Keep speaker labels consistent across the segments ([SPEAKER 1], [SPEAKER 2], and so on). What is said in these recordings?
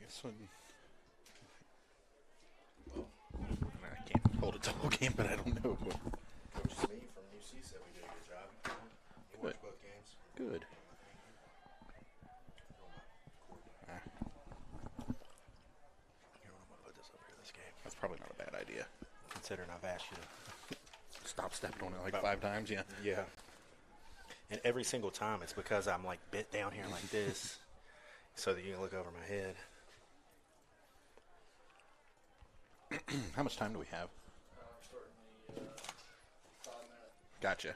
[SPEAKER 1] guess when I can't hold a whole game, but I don't know. But
[SPEAKER 2] Coach Smee from UC said we did a good job. You watched both games.
[SPEAKER 1] Good.
[SPEAKER 2] Here, I'm gonna put this up here. This game.
[SPEAKER 1] That's probably not a bad idea.
[SPEAKER 2] Considering I've asked you to
[SPEAKER 1] Stop stepping on it like 5 times, yeah.
[SPEAKER 2] Yeah. And every single time it's because I'm like bent down here like this so that you can look over my head.
[SPEAKER 1] How much time do we have?
[SPEAKER 3] Starting the 5 minute.
[SPEAKER 1] Gotcha.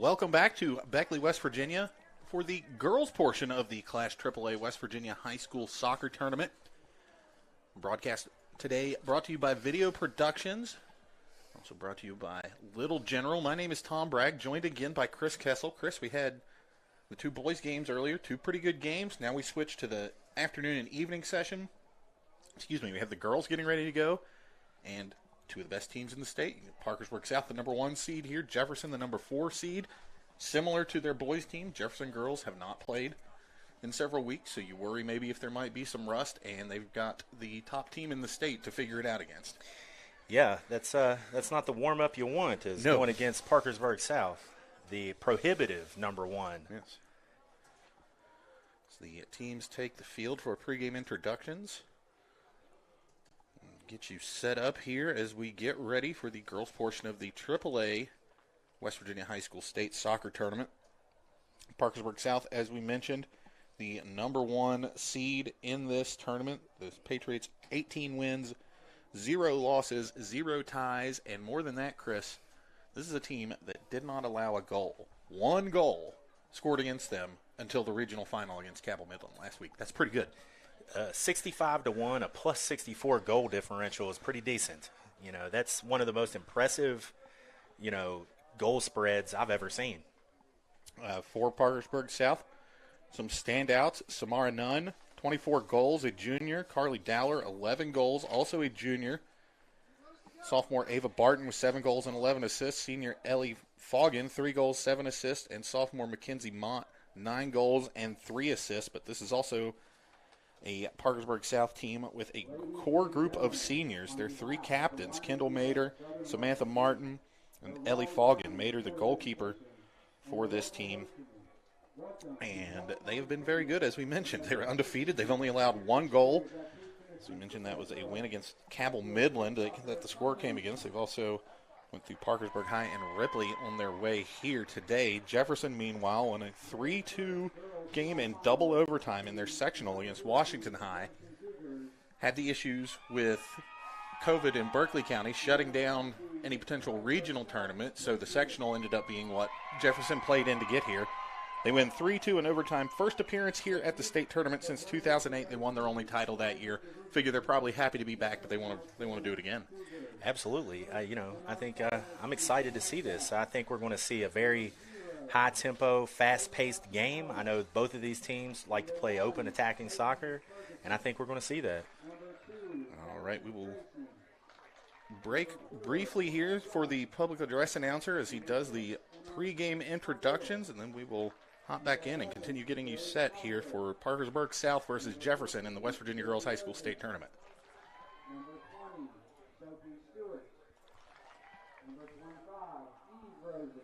[SPEAKER 1] Welcome back to Beckley, West Virginia for the girls portion of the Class AAA West Virginia High School Soccer Tournament. Broadcast today brought to you by Video Productions, also brought to you by Little General. My name is Tom Bragg, joined again by Chris Kessel. Chris, we had the two boys' games earlier, two pretty good games. Now we switch to the afternoon and evening session. We have the girls getting ready to go, and two of the best teams in the state. Parkersburg South, the number 1 seed here. Jefferson, the number 4 seed. Similar to their boys' team, Jefferson girls have not played in several weeks, so you worry maybe if there might be some rust, and they've got the top team in the state to figure it out against.
[SPEAKER 2] Yeah, that's not the warm-up you want, is going against Parkersburg South, the prohibitive number 1.
[SPEAKER 1] Yes. So the teams take the field for pregame introductions. Get you set up here as we get ready for the girls portion of the AAA West Virginia High School State Soccer Tournament. Parkersburg South, as we mentioned, the number 1 seed in this tournament. The Patriots, 18 wins, 0 losses, 0 ties, and more than that, Chris, this is a team that did not allow a goal. 1 goal scored against them until the regional final against Cabell Midland last week. That's pretty good.
[SPEAKER 2] 65-1, a plus 64 goal differential is pretty decent. You know, that's one of the most impressive, goal spreads I've ever seen.
[SPEAKER 1] For Parkersburg South, some standouts. Samara Nunn, 24 goals, a junior. Carly Dowler, 11 goals, also a junior. Sophomore Ava Barton with 7 goals and 11 assists. Senior Ellie Foggin, 3 goals, 7 assists. And sophomore Mackenzie Mott, 9 goals and 3 assists. But this is also a Parkersburg South team with a core group of seniors. Their 3 captains, Kendall Mader, Samantha Martin, and Ellie Foggin. Mader, the goalkeeper for this team. And they have been very good, as we mentioned. They were undefeated. They've only allowed 1 goal. As we mentioned, that was a win against Cabell Midland that the score came against. They've also went through Parkersburg High and Ripley on their way here today. Jefferson, meanwhile, won a 3-2 game in double overtime in their sectional against Washington High. Had the issues with COVID in Berkeley County shutting down any potential regional tournament, so the sectional ended up being what Jefferson played in to get here. They win 3-2 in overtime. First appearance here at the state tournament since 2008. They won their only title that year. Figure they're probably happy to be back, but they want to do it again.
[SPEAKER 2] Absolutely. I think I'm excited to see this. I think we're going to see a very high-tempo, fast-paced game. I know both of these teams like to play open, attacking soccer, and I think we're going to see that.
[SPEAKER 1] All right, we will break briefly here for the public address announcer as he does the pregame introductions, and then we will hop back in and continue getting you set here for Parkersburg South versus Jefferson in the West Virginia Girls High School State Tournament.
[SPEAKER 3] Number 20, Sophie Stewart. Number 25, Eve Rosen.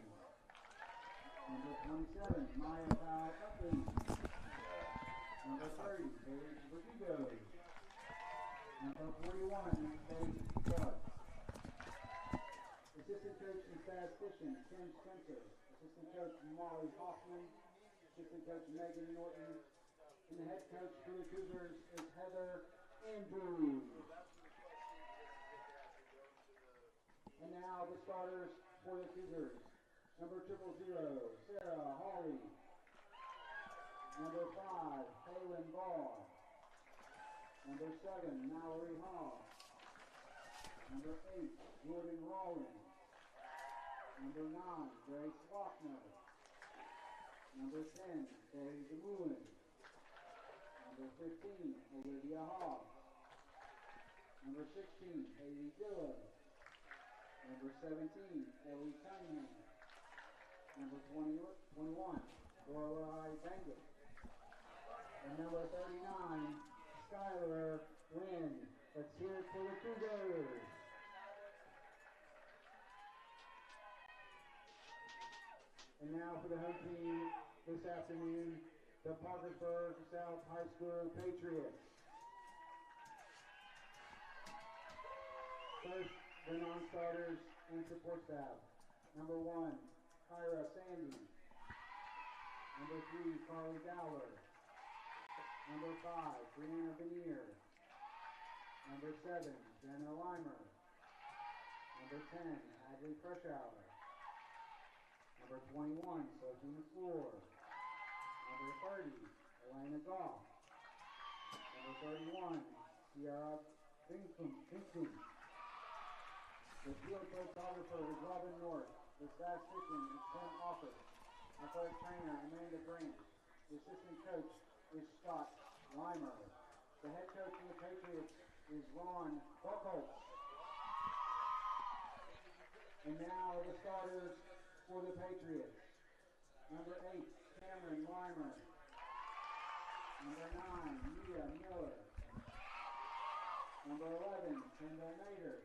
[SPEAKER 3] Number 27, Maya Powell Upley. Number 30, Paige Verdugo. Number 41, Paige Buck. Assistant coach and statistician, Tim Spencer. Assistant coach, Molly Hoffman. Assistant coach, Megan Norton. And the head coach for the Cougars is Heather Andrews. And now the starters for the Cougars. Number 000, Sarah Hawley. Number 5, Halen Ball. Number 7, Mallory Hall. Number 8, Jordan Rawlins. Number 9, Grace Faulkner. Number 10, Barry DeMullen. Number 15, Olivia Hall. Number 16, Haley Dilla. Number 17, Ellie Cunningham. Number 21, Lorelai Bankett. And number 39, Skylar Wynn. Let's hear it for the Cougars. And now for the home team this afternoon, the Parkersburg South High School Patriots. First, the non-starters and support staff. Number 1, Kyra Sandy. Number 3, Carly Dowler. Number 5, Brianna Veneer. Number 7, Jenna Limer. Number 10, Hadley Freshour. Number 21, searching the floor. Number 30, Elena Goff. Number 31, Sierra Binkum. The field photographer is Robin North. The statistician is Tim Office. Athletic trainer Amanda Brandt. The assistant coach is Scott Weimer. The head coach of the Patriots is Ron Buchholz. And now the starters for the Patriots. Number 8, Cameron Weimer. Number 9, Mia Miller. Number 11, Kendall Nader.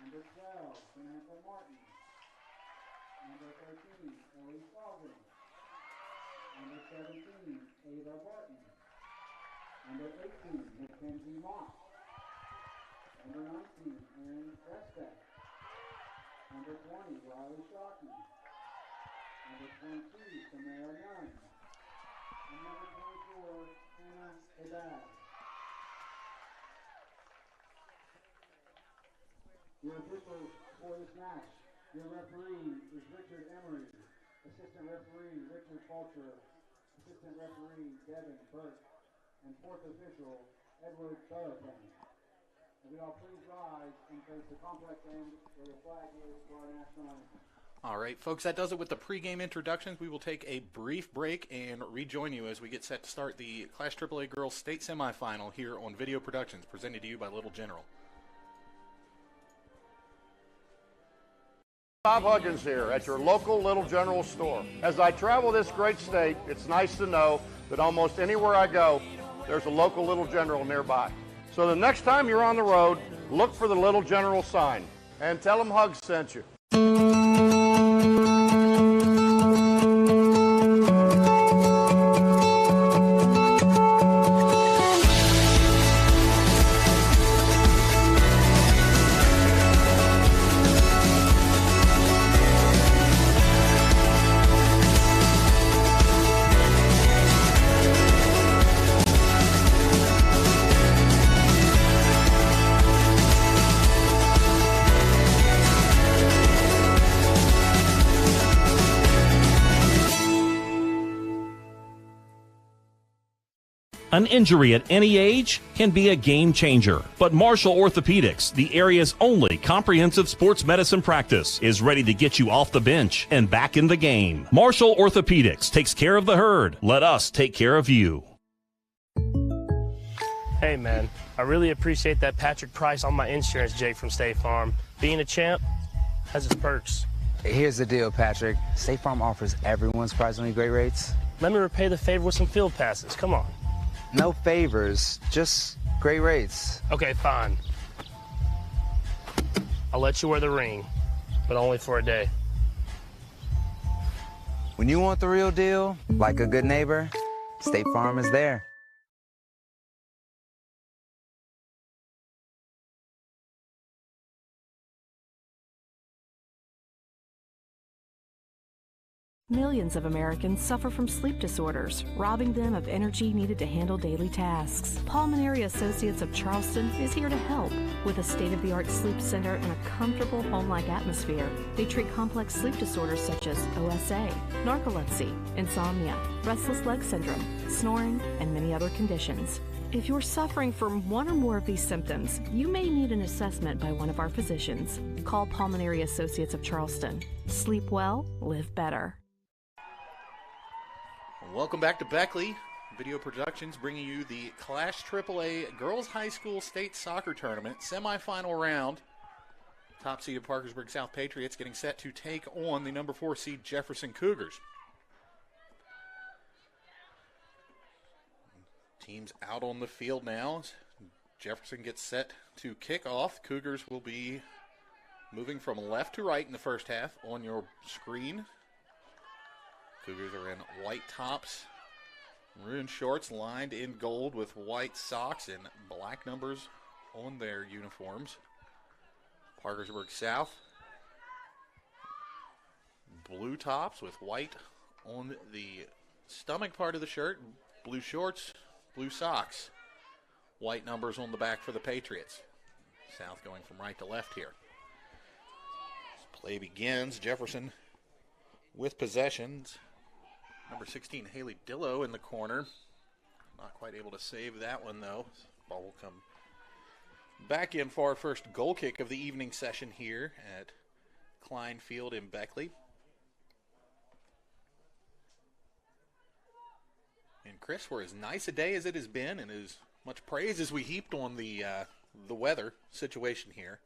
[SPEAKER 3] Number 12, Samantha Martin. Number 13, Ellie Salvin. Number 17, Ava Barton. Number 18, Mackenzie Moss. Number 19, Aaron Wvssac. Number 20, Riley Shockey. Number 22, Samara Nunn. And number 24, Hannah Haddad. Your officials for this match. Your referee is Richard Emery. Assistant referee Richard Fulcher. Assistant referee Devin Burke. And fourth official Edward Thoroton. And we all please rise and face the complex end where the flag is for our national anthem.
[SPEAKER 1] All right, folks, that does it with the pregame introductions. We will take a brief break and rejoin you as we get set to start the Class AAA Girls State Semifinal here on Video Productions, presented to you by Little General.
[SPEAKER 4] Bob Huggins here at your local Little General store. As I travel this great state, it's nice to know that almost anywhere I go, there's a local Little General nearby. So the next time you're on the road, look for the Little General sign and tell them Hugs sent you.
[SPEAKER 5] An injury at any age can be a game changer, but Marshall Orthopedics, the area's only comprehensive sports medicine practice, is ready to get you off the bench and back in the game. Marshall Orthopedics takes care of the herd. Let us take care of you.
[SPEAKER 6] Hey man, I really appreciate that Patrick price on my insurance, Jake from State Farm. Being a champ has its perks.
[SPEAKER 7] Here's the deal, Patrick. State Farm offers everyone surprisingly great rates.
[SPEAKER 6] Let me repay the favor with some field passes. Come on.
[SPEAKER 7] No favors, just great rates.
[SPEAKER 6] Okay, fine. I'll let you wear the ring, but only for a day.
[SPEAKER 7] When you want the real deal, like a good neighbor, State Farm is there.
[SPEAKER 8] Millions of Americans suffer from sleep disorders, robbing them of energy needed to handle daily tasks. Pulmonary Associates of Charleston is here to help. With a state-of-the-art sleep center and a comfortable home-like atmosphere, they treat complex sleep disorders such as OSA, narcolepsy, insomnia, restless leg syndrome, snoring, and many other conditions. If you're suffering from one or more of these symptoms, you may need an assessment by one of our physicians. Call Pulmonary Associates of Charleston. Sleep well, live better.
[SPEAKER 1] Welcome back to Beckley. Video Productions bringing you the Class AAA Girls High School State Soccer Tournament semifinal round. Top seeded Parkersburg South Patriots getting set to take on the number 4 seed Jefferson Cougars. Teams out on the field now. Jefferson gets set to kick off. Cougars will be moving from left to right in the first half on your screen. Cougars are in white tops, maroon shorts lined in gold with white socks and black numbers on their uniforms. Parkersburg South, blue tops with white on the stomach part of the shirt, blue shorts, blue socks, white numbers on the back for the Patriots. South going from right to left here. As play begins, Jefferson with possessions. Number 16, Haley Dillow in the corner. Not quite able to save that one, though. Ball will come back in for our first goal kick of the evening session here at CLINE Field in Beckley. And Chris, for as nice a day as it has been and as much praise as we heaped on the weather situation here,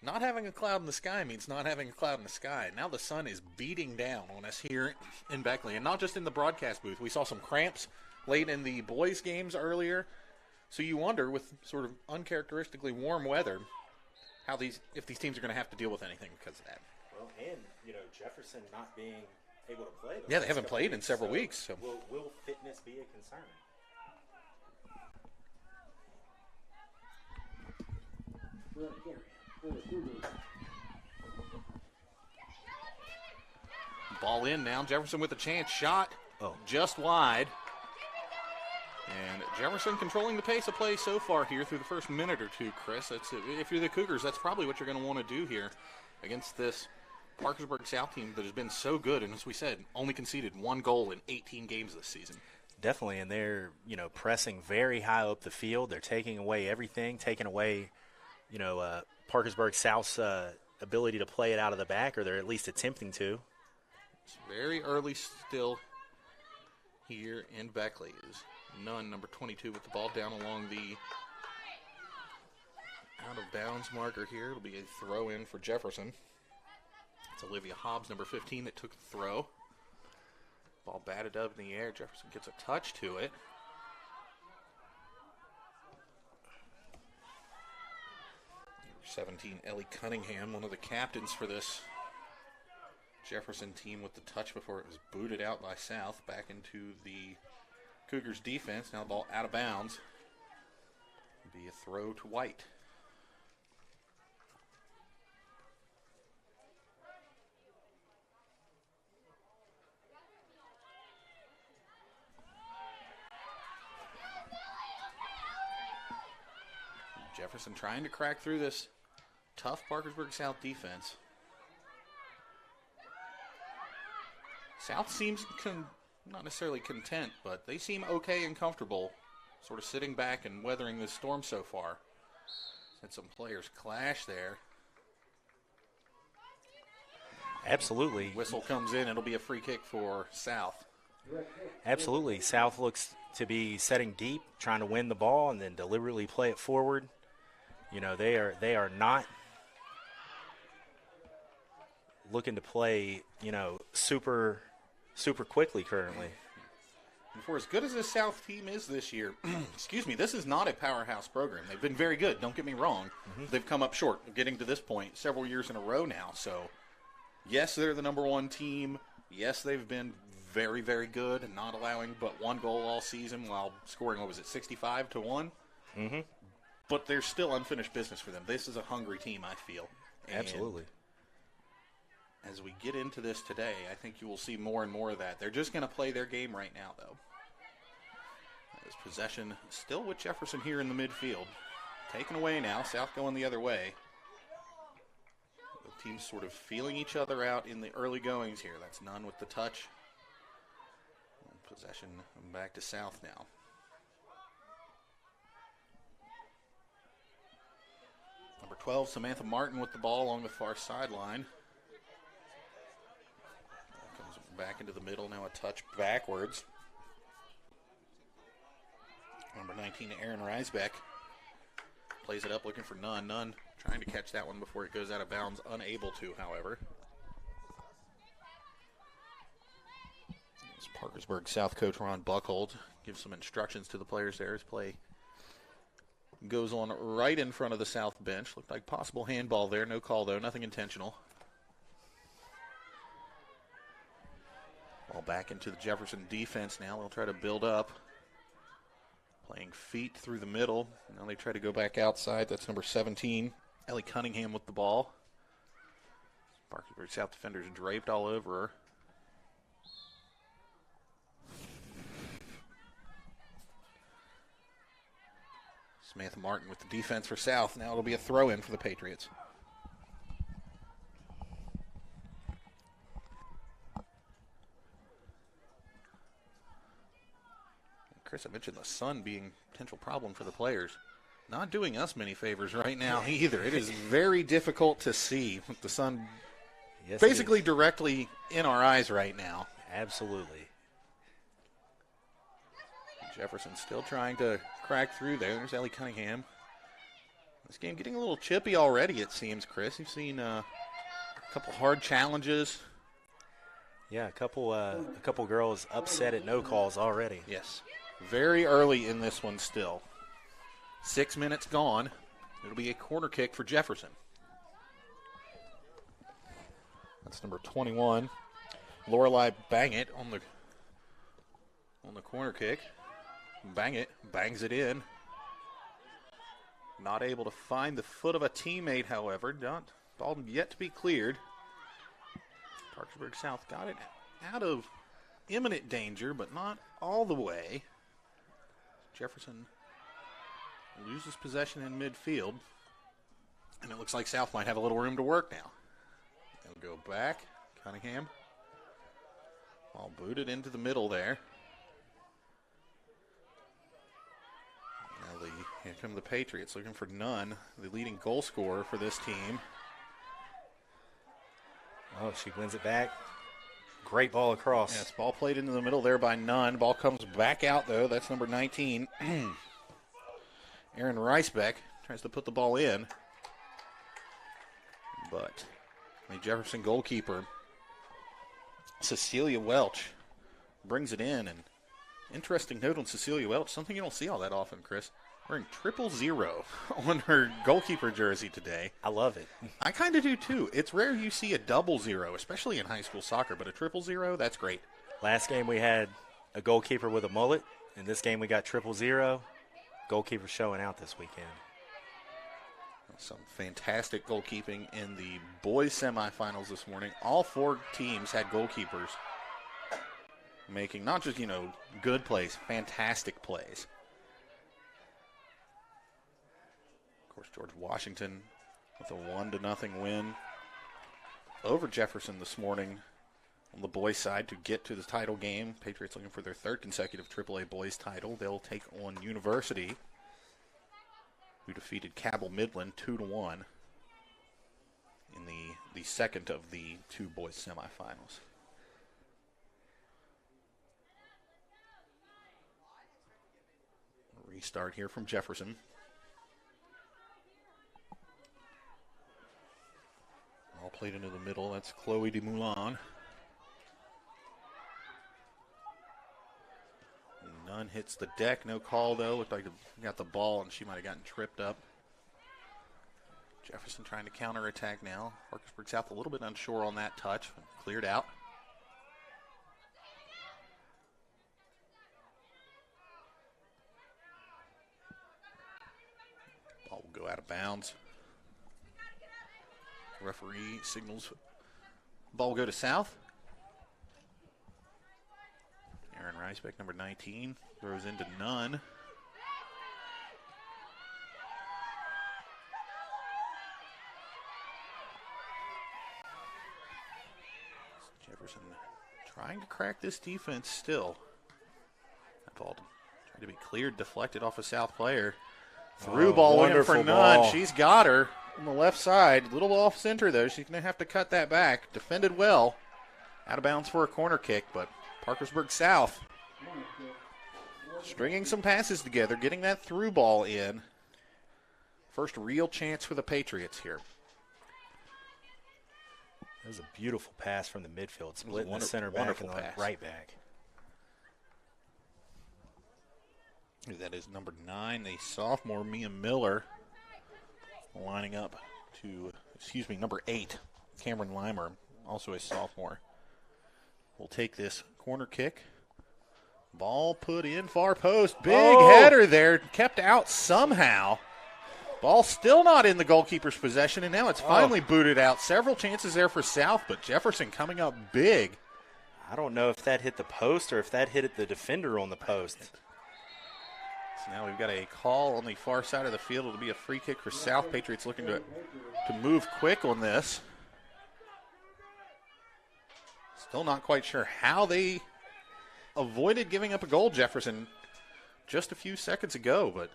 [SPEAKER 1] not having a cloud in the sky means not having a cloud in the sky. Now the sun is beating down on us here in Beckley, and not just in the broadcast booth. We saw some cramps late in the boys' games earlier. So you wonder, with sort of uncharacteristically warm weather, if these teams are going to have to deal with anything because of that.
[SPEAKER 2] Well, and, Jefferson not being able to play.
[SPEAKER 1] Yeah, they haven't played in several weeks. So.
[SPEAKER 2] Will fitness be a concern?
[SPEAKER 1] Ball in now. Jefferson with a chance. Shot just wide. And Jefferson controlling the pace of play so far here through the first minute or two, Chris. If you're the Cougars, that's probably what you're going to want to do here against this Parkersburg South team that has been so good. And as we said, only conceded 1 goal in 18 games this season.
[SPEAKER 2] Definitely, and they're, pressing very high up the field. They're taking away everything, taking away, Parkersburg South's ability to play it out of the back, or they're at least attempting to.
[SPEAKER 1] It's very early still here in Beckley. Is Nunn, number 22, with the ball down along the out-of-bounds marker here. It'll be a throw-in for Jefferson. It's Olivia Hobbs, number 15, that took the throw. Ball batted up in the air. Jefferson gets a touch to it. Number 17, Ellie Cunningham, one of the captains for this Jefferson team, with the touch before it was booted out by South back into the Cougars defense. Now the ball out of bounds. It'll be a throw to White. Jefferson trying to crack through this tough Parkersburg South defense. South seems not necessarily content, but they seem okay and comfortable, sort of sitting back and weathering this storm so far. Had some players clash there.
[SPEAKER 2] Absolutely.
[SPEAKER 1] Whistle comes in. It'll be a free kick for South.
[SPEAKER 2] Absolutely. South looks to be setting deep, trying to win the ball, and then deliberately play it forward. They are not looking to play, super quickly currently.
[SPEAKER 1] And for as good as this South team is this year, this is not a powerhouse program. They've been very good, don't get me wrong. Mm-hmm. They've come up short of getting to this point several years in a row now. So, yes, they're the number 1 team. Yes, they've been very, very good and not allowing but 1 goal all season while scoring, 65-1?
[SPEAKER 2] Mm-hmm.
[SPEAKER 1] But there's still unfinished business for them. This is a hungry team, I feel. And
[SPEAKER 2] absolutely.
[SPEAKER 1] as we get into this today, I think you will see more and more of that. They're just going to play their game right now, though. As possession still with Jefferson here in the midfield. Taken away now, South going the other way. The teams sort of feeling each other out in the early goings here. That's Nunn with the touch. And possession back to South now. Number 12, Samantha Martin with the ball along the far sideline. Comes back into the middle, now a touch backwards. Number 19, Aaron Reisbeck plays it up looking for Nunn. Nunn trying to catch that one before it goes out of bounds, unable to, however. As Parkersburg South coach Ron Buckhold gives some instructions to the players there as play goes on right in front of the South bench. Looked like possible handball there. No call, though. Nothing intentional. Ball back into the Jefferson defense now. They'll try to build up. Playing feet through the middle. Now they try to go back outside. That's number 17, Ellie Cunningham with the ball. Parkersburg South defenders draped all over her. Samantha Martin with the defense for South. Now it'll be a throw-in for the Patriots. Chris, I mentioned the sun being a potential problem for the players. Not doing us many favors right now either. It is very difficult to see with the sun basically directly in our eyes right now.
[SPEAKER 2] Absolutely.
[SPEAKER 1] Jefferson still trying to crack through there. There's Ellie Cunningham. This game getting a little chippy already, it seems, Chris. You've seen a couple hard challenges.
[SPEAKER 2] Yeah, a couple girls upset at no calls already.
[SPEAKER 1] Yes. Very early in this one still. 6 minutes gone. It'll be a corner kick for Jefferson. That's number 21. Lorelei Bangett on the corner kick. Bangett bangs it in. Not able to find the foot of a teammate, however. Ball yet to be cleared. Parkersburg South got it out of imminent danger, but not all the way. Jefferson loses possession in midfield, and it looks like South might have a little room to work now. They'll go back. Cunningham. Ball booted into the middle there. Now here come the Patriots looking for Nunn, the leading goal scorer for this team.
[SPEAKER 2] Oh, she wins it back. Great ball across.
[SPEAKER 1] Yes, ball played into the middle there by Nunn. Ball comes back out, though. That's number 19. Aaron Reisbeck tries to put the ball in. But the Jefferson goalkeeper, Cecilia Welch, brings it in. And interesting note on Cecilia Welch, something you don't see all that often, Chris. Wearing 000 on her goalkeeper jersey today.
[SPEAKER 2] I love it.
[SPEAKER 1] I kind of do, too. It's rare you see a 00, especially in high school soccer, but a 000, that's great.
[SPEAKER 2] Last game we had a goalkeeper with a mullet. In this game we got 000. Goalkeeper showing out this weekend.
[SPEAKER 1] Some fantastic goalkeeping in the boys semifinals this morning. All four teams had goalkeepers making not just, good plays, fantastic plays. Of course, George Washington with a 1-0 win over Jefferson this morning on the boys' side to get to the title game. Patriots looking for their third consecutive AAA boys title. They'll take on University, who defeated Cabell Midland 2-1 in the second of the two boys semifinals. Restart here from Jefferson. All played into the middle. That's Chloe DeMoulin. Nunn hits the deck. No call, though. Looked like he got the ball, and she might have gotten tripped up. Jefferson trying to counterattack now. Parkersburg South a little bit unsure on that touch. Cleared out. Ball will go out of bounds. Referee signals ball will go to South. Aaron Reisbeck, number 19, throws into Nunn. Jefferson trying to crack this defense still. That ball tried to be cleared, deflected off a South player. Through ball looking for Nunn.
[SPEAKER 2] Ball.
[SPEAKER 1] She's got her on the left side. Little off center, though. She's going to have to cut that back. Defended well. Out of bounds for a corner kick, but Parkersburg South stringing some passes together, getting that through ball in. First real chance for the Patriots here.
[SPEAKER 2] That was a beautiful pass from the midfield, splitting the center back and the right back.
[SPEAKER 1] That is number 9, the sophomore Mia Miller, lining up to, number 8, Cameron Limer, also a sophomore. Will take this corner kick. Ball put in far post. Big header there, kept out somehow. Ball still not in the goalkeeper's possession, and now it's finally booted out. Several chances there for South, but Jefferson coming up big.
[SPEAKER 2] I don't know if that hit the post or if that hit the defender on the post.
[SPEAKER 1] So now we've got a call on the far side of the field. It'll be a free kick for South. Patriots looking to move quick on this. Still not quite sure how they avoided giving up a goal. Jefferson just a few seconds ago, but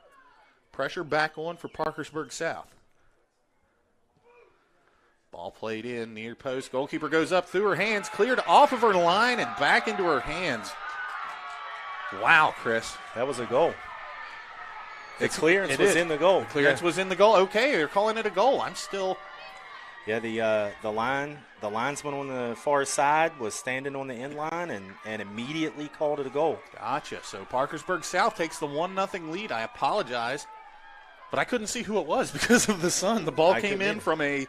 [SPEAKER 1] pressure back on for Parkersburg South. Ball played in near post. Goalkeeper goes up through her hands, cleared off of her line and back into her hands. Wow, Chris.
[SPEAKER 2] That was a goal. The clearance was in the goal.
[SPEAKER 1] The clearance was in the goal. Okay, they're calling it a goal. I'm still.
[SPEAKER 2] Yeah, the linesman on the far side was standing on the end line and immediately called it a goal.
[SPEAKER 1] Gotcha. So Parkersburg South takes the 1-0 lead. I apologize, but I couldn't see who it was because of the sun. The ball came in from a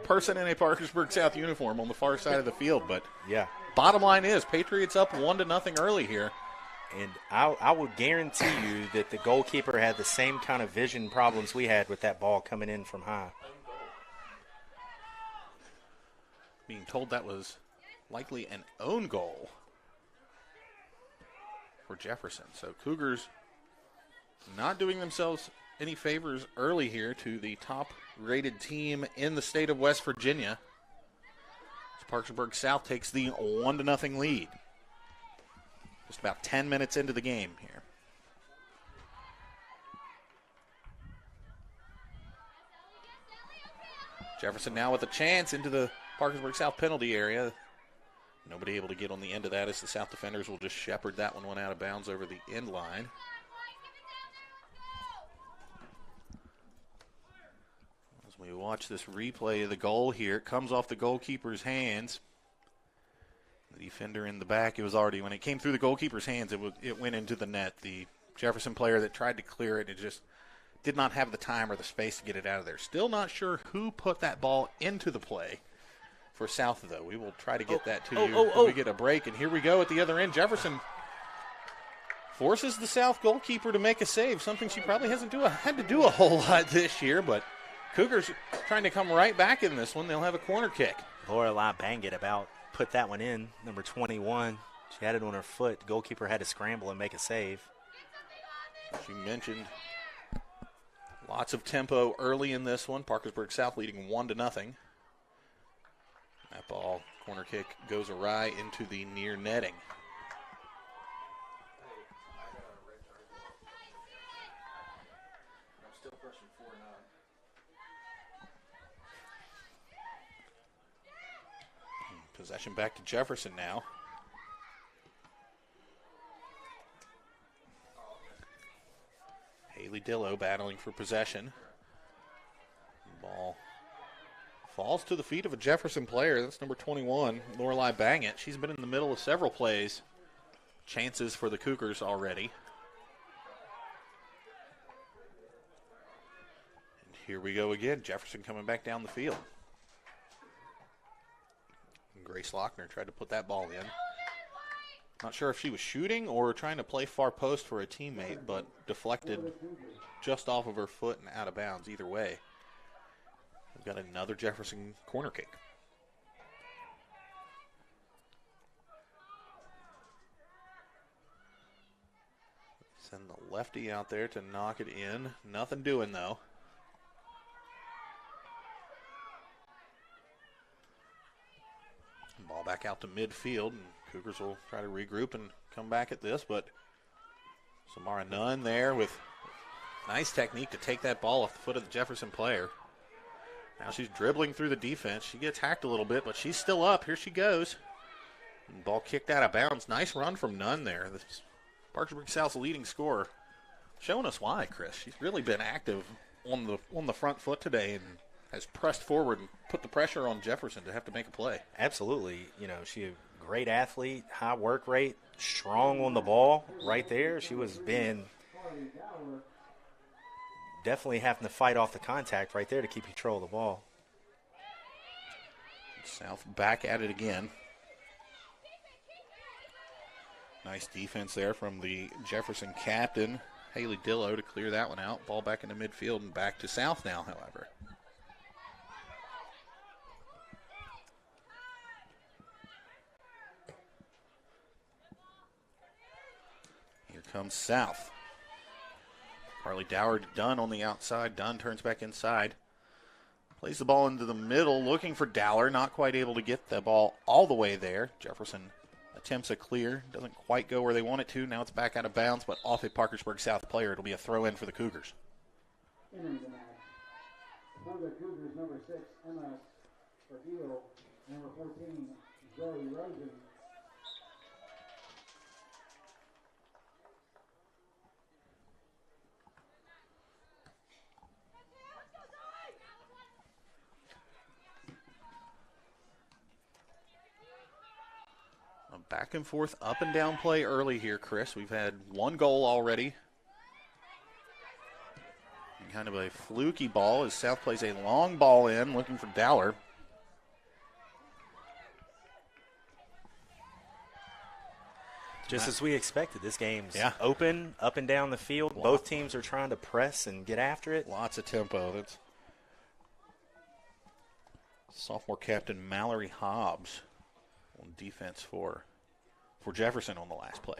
[SPEAKER 1] person in a Parkersburg South uniform on the far side of the field. But
[SPEAKER 2] yeah,
[SPEAKER 1] bottom line is Patriots up 1-0 early here.
[SPEAKER 2] And I would guarantee you that the goalkeeper had the same kind of vision problems we had with that ball coming in from high.
[SPEAKER 1] Being told that was likely an own goal for Jefferson. So Cougars not doing themselves any favors early here to the top-rated team in the state of West Virginia. So Parkersburg South takes the 1-0 lead. Just about 10 minutes into the game here. Jefferson now with a chance into the Parkersburg South penalty area. Nobody able to get on the end of that as the South defenders will just shepherd that one out of bounds over the end line. As we watch this replay of the goal here, it comes off the goalkeeper's hands. The defender in the back, it was already, when it came through the goalkeeper's hands, it went into the net. The Jefferson player that tried to clear it, it just did not have the time or the space to get it out of there. Still not sure who put that ball into the play for South, though. We will try to get that to you when we get a break. And here we go at the other end. Jefferson forces the South goalkeeper to make a save, something she probably hasn't had to do a whole lot this year, but Cougars trying to come right back in this one. They'll have a corner kick.
[SPEAKER 2] Lorelei Bangett about put that one in, number 21. She had it on her foot. The goalkeeper had to scramble and make a save.
[SPEAKER 1] She mentioned lots of tempo early in this one. Parkersburg South leading 1-0. That ball, corner kick, goes awry into the near netting. Possession back to Jefferson now. Haley Dillo battling for possession. Ball falls to the feet of a Jefferson player. That's number 21, Lorelei Bangett. She's been in the middle of several plays. Chances for the Cougars already. And here we go again. Jefferson coming back down the field. Grace Lochner tried to put that ball in. Not sure if she was shooting or trying to play far post for a teammate, but deflected just off of her foot and out of bounds. Either way, we've got another Jefferson corner kick. Send the lefty out there to knock it in. Nothing doing, though. Ball back out to midfield, and Cougars will try to regroup and come back at this, but Samara Nunn there with nice technique to take that ball off the foot of the Jefferson player. Now she's dribbling through the defense. She gets hacked a little bit, but she's still up. Here she goes. And ball kicked out of bounds. Nice run from Nunn there. This Parkersburg South's leading scorer. Showing us why, Chris. She's really been active on the front foot today and has pressed forward and put the pressure on Jefferson to have to make a play.
[SPEAKER 2] Absolutely. You know, she's a great athlete, high work rate, strong on the ball right there. She was been definitely having to fight off the contact right there to keep control of the ball.
[SPEAKER 1] South back at it again. Nice defense there from the Jefferson captain, Haley Dillo, to clear that one out. Ball back into midfield and back to South now, however. Comes South. Carly Dower to Dunn on the outside. Dunn turns back inside. Plays the ball into the middle, looking for Dowler. Not quite able to get the ball all the way there. Jefferson attempts a clear. Doesn't quite go where they want it to. Now it's back out of bounds, but off a Parkersburg South player. It'll be a throw in for the Cougars.
[SPEAKER 3] Entering the match. For the Cougars, number 6, Emma Cordillo. Number 14, Zoe Rosen.
[SPEAKER 1] A back and forth, up and down play early here, Chris. We've had one goal already. And kind of a fluky ball as South plays a long ball in, looking for Dowler.
[SPEAKER 2] Just as we expected, this game's open, up and down the field. Both teams are trying to press and get after it.
[SPEAKER 1] Lots of tempo. That's sophomore captain Mallory Hobbs on defense for Jefferson on the last play.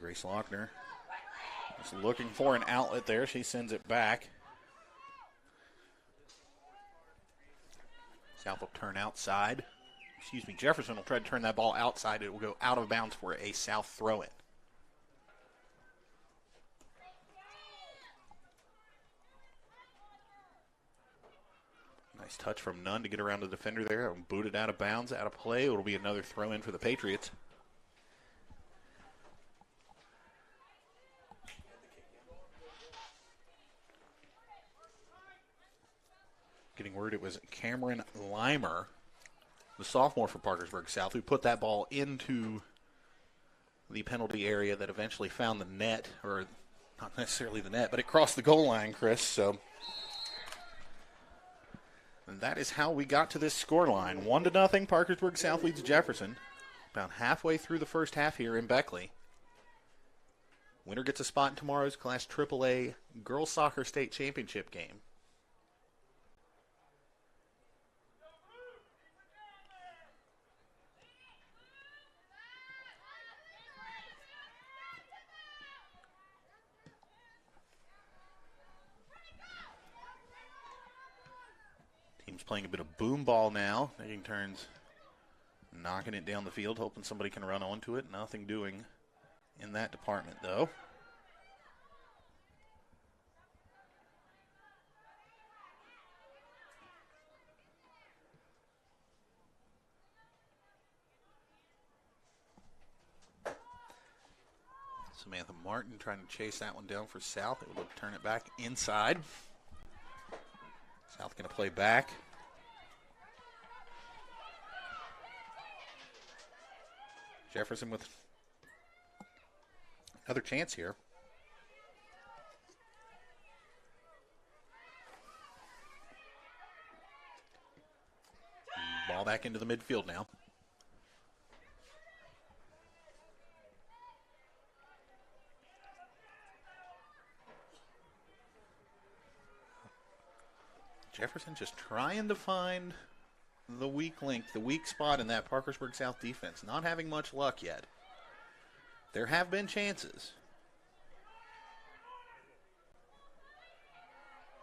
[SPEAKER 1] Grace Lochner is looking for an outlet there. She sends it back. South will turn outside. Jefferson will try to turn that ball outside. It will go out of bounds for a South throw-in. Nice touch from Nunn to get around the defender there. Booted out of bounds, out of play. It'll be another throw-in for the Patriots. Getting word it was Cameron Limer, the sophomore for Parkersburg South, who put that ball into the penalty area that eventually found the net, or not necessarily the net, but it crossed the goal line, Chris. So and that is how we got to this scoreline. 1-0, Parkersburg South leads Jefferson. About halfway through the first half here in Beckley. Winner gets a spot in tomorrow's Class AAA Girls Soccer State Championship game. Team's playing a bit of boom ball now. Taking turns knocking it down the field, hoping somebody can run onto it. Nothing doing in that department, though. Samantha Martin trying to chase that one down for South. Able to turn it back inside. South going to play back. Jefferson with another chance here. Ball back into the midfield now. Jefferson just trying to find the weak link, the weak spot in that Parkersburg South defense. Not having much luck yet. There have been chances.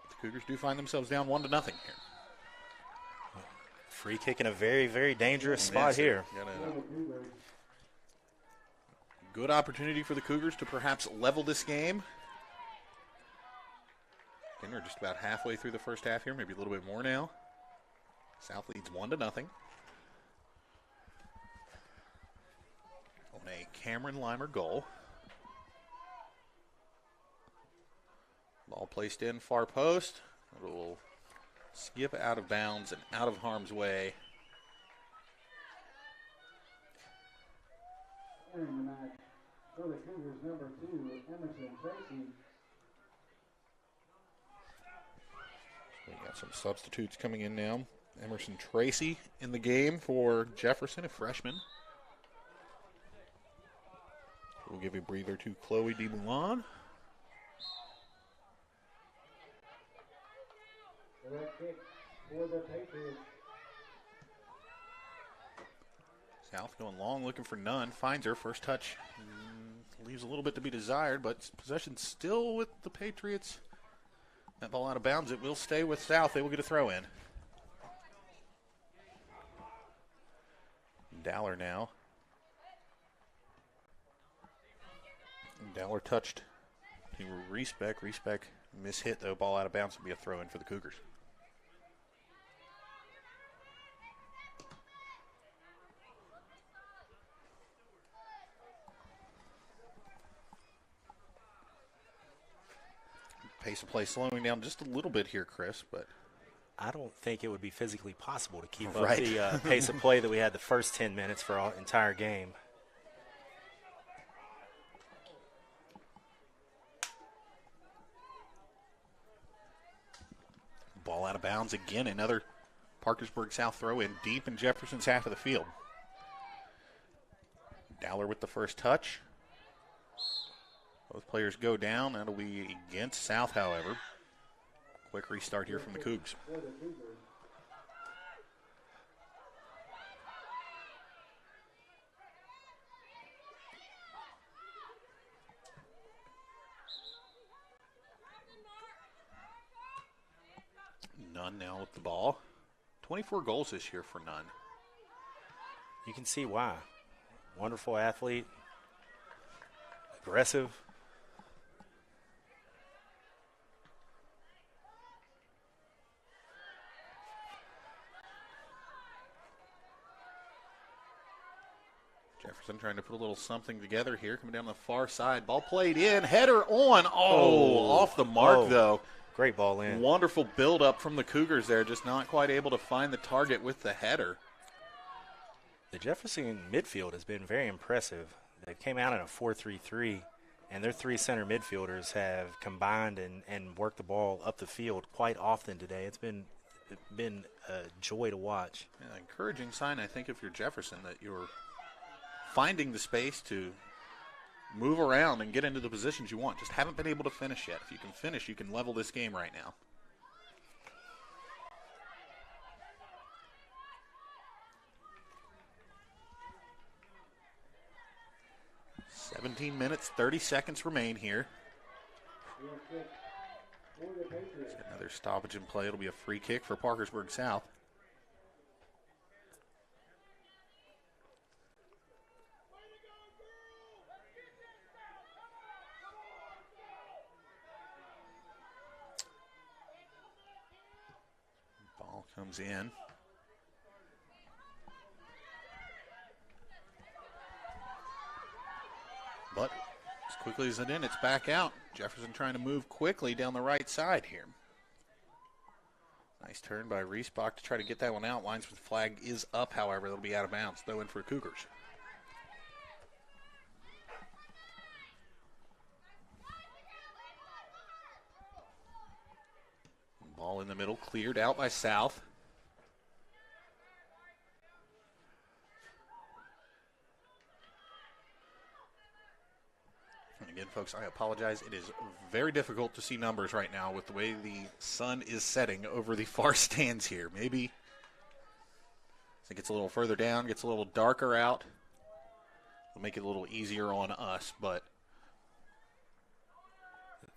[SPEAKER 1] The Cougars do find themselves down 1-0 here.
[SPEAKER 2] Free kick in a very, very dangerous spot here.
[SPEAKER 1] Good opportunity for the Cougars to perhaps level this game. Again, we're just about halfway through the first half here, maybe a little bit more now. South leads 1-0. On a Cameron Limer goal. Ball placed in far post. A little skip out of bounds and out of harm's way.
[SPEAKER 3] Entering the match for the Cougars, number 2, Emerson Tracy.
[SPEAKER 1] We got some substitutes coming in now. Emerson Tracy in the game for Jefferson, a freshman. We'll give a breather to Chloe DeMoulin.
[SPEAKER 3] Direct kick for the Patriots.
[SPEAKER 1] South going long, looking for none. Finds her. First touch. Leaves a little bit to be desired, but possession still with the Patriots. That ball out of bounds. It will stay with South. They will get a throw in. Dowler now. Dowler touched to Wvssac. Wvssac mishit, though. Ball out of bounds. Will be a throw in for the Cougars. Pace of play slowing down just a little bit here, Chris, but
[SPEAKER 2] I don't think it would be physically possible to keep
[SPEAKER 1] right.
[SPEAKER 2] up the pace of play that we had the first 10 minutes for our entire game.
[SPEAKER 1] Ball out of bounds again. Another Parkersburg South throw in deep in Jefferson's half of the field. Dowler with the first touch. Both players go down. That'll be against South, however. Quick restart here from the Cougs. Nunn now with the ball. 24 goals this year for Nunn.
[SPEAKER 2] You can see why. Wonderful athlete. Aggressive.
[SPEAKER 1] Jefferson trying to put a little something together here. Coming down the far side. Ball played in. Header on. Off the mark, though.
[SPEAKER 2] Great ball in.
[SPEAKER 1] Wonderful build-up from the Cougars there. Just not quite able to find the target with the header.
[SPEAKER 2] The Jefferson midfield has been very impressive. They came out in a 4-3-3, and their three center midfielders have combined and worked the ball up the field quite often today. It's been a joy to watch.
[SPEAKER 1] Yeah, encouraging sign, I think, if you're Jefferson, that you're finding the space to move around and get into the positions you want. Just haven't been able to finish yet. If you can finish, you can level this game right now. .17 minutes, 30 seconds remain here. Another stoppage in play. It'll be a free kick for Parkersburg South. Ball comes in. But as quickly as it's in, it's back out. Jefferson trying to move quickly down the right side here. Nice turn by Wvssac to try to get that one out. Linesman flag is up, however. It'll be out of bounds. Throw in for Cougars. Ball in the middle, cleared out by South. And again, folks, I apologize. It is very difficult to see numbers right now with the way the sun is setting over the far stands here. Maybe as it gets a little further down, gets a little darker out, it'll make it a little easier on us, but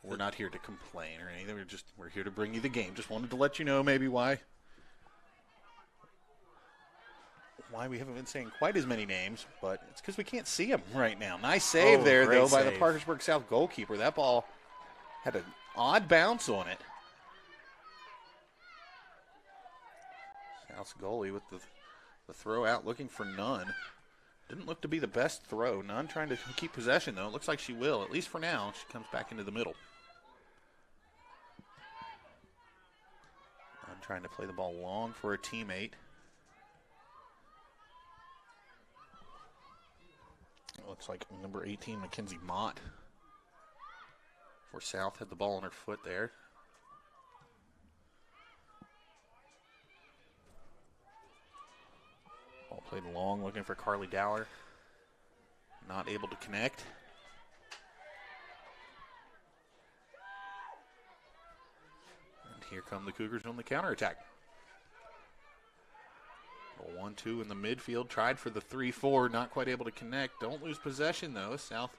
[SPEAKER 1] we're not here to complain or anything. We're here to bring you the game. Just wanted to let you know maybe why we haven't been saying quite as many names, but it's because we can't see them right now. Nice save there, though, by the Parkersburg South goalkeeper. That ball had an odd bounce on it. South's goalie with the throw out, looking for Nunn. Didn't look to be the best throw. Nunn trying to keep possession, though. It looks like she will, at least for now. She comes back into the middle. Nunn trying to play the ball long for a teammate. It looks like number 18, Mackenzie Mott, for South, had the ball on her foot there. Ball played long, looking for Carly Dowler. Not able to connect. here come the Cougars on the counterattack. A 1-2 in the midfield. Tried for the 3-4. Not quite able to connect. Don't lose possession, though. South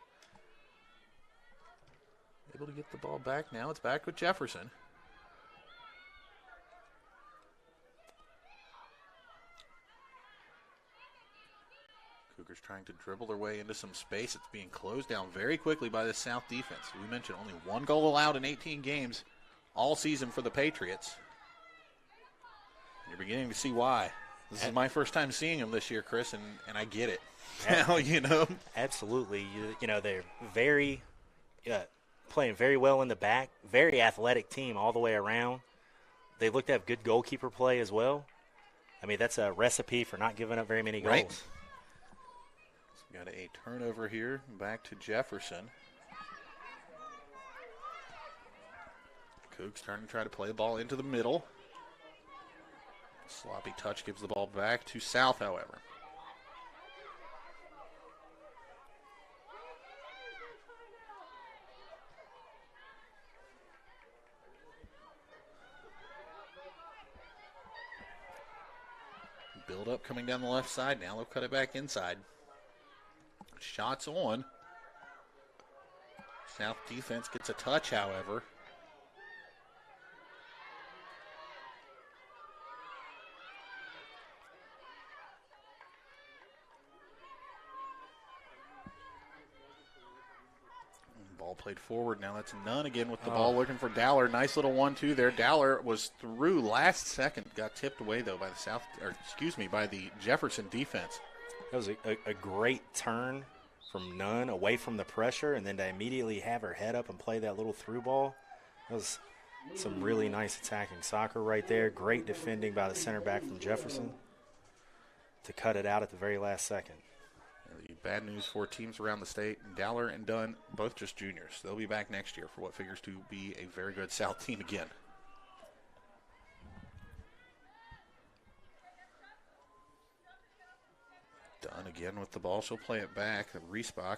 [SPEAKER 1] able to get the ball back. Now it's back with Jefferson. Cougars trying to dribble their way into some space. It's being closed down very quickly by the South defense. We mentioned only 1 goal allowed in 18 games all season for the Patriots. You're beginning to see why. This is my first time seeing them this year, Chris, and I get it. Now, you know.
[SPEAKER 2] Absolutely. You know, they're very playing very well in the back, very athletic team all the way around. They look to have good goalkeeper play as well. I mean, that's a recipe for not giving up very many goals.
[SPEAKER 1] Right. So got a turnover here, back to Jefferson. Cougs trying to try to play the ball into the middle. Sloppy touch gives the ball back to South, however. Build up coming down the left side. Now they'll cut it back inside. Shots on. South defense gets a touch, however. Ball played forward. Now that's Nunn again with the ball looking for Dowler. Nice little 1-2 there. Dowler was through last second. Got tipped away though by by the Jefferson defense.
[SPEAKER 2] That was a great turn from Nunn away from the pressure, and then to immediately have her head up and play that little through ball. That was some really nice attacking soccer right there. Great defending by the center back from Jefferson to cut it out at the very last second.
[SPEAKER 1] The bad news for teams around the state, Dowler and Dunn, both just juniors. They'll be back next year for what figures to be a very good South team again. Dunn again with the ball. She'll play it back. Wvssac.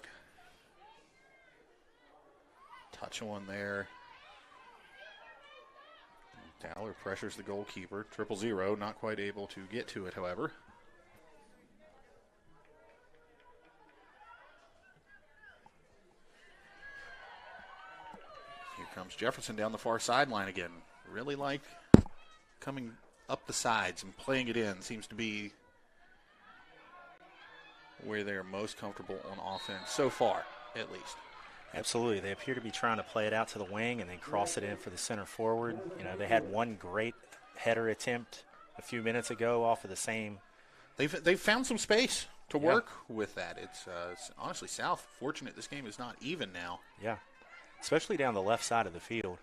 [SPEAKER 1] Touch one there. Dowler pressures the goalkeeper. 0-0. Not quite able to get to it, however. Here comes Jefferson down the far sideline again. Really like coming up the sides and playing it in. Seems to be where they're most comfortable on offense so far, at least.
[SPEAKER 2] Absolutely. They appear to be trying to play it out to the wing and then cross it in for the center forward. You know, they had one great header attempt a few minutes ago off of the same.
[SPEAKER 1] They've found some space to work with that. It's honestly South fortunate this game is not even now.
[SPEAKER 2] Yeah, especially down the left side of the field.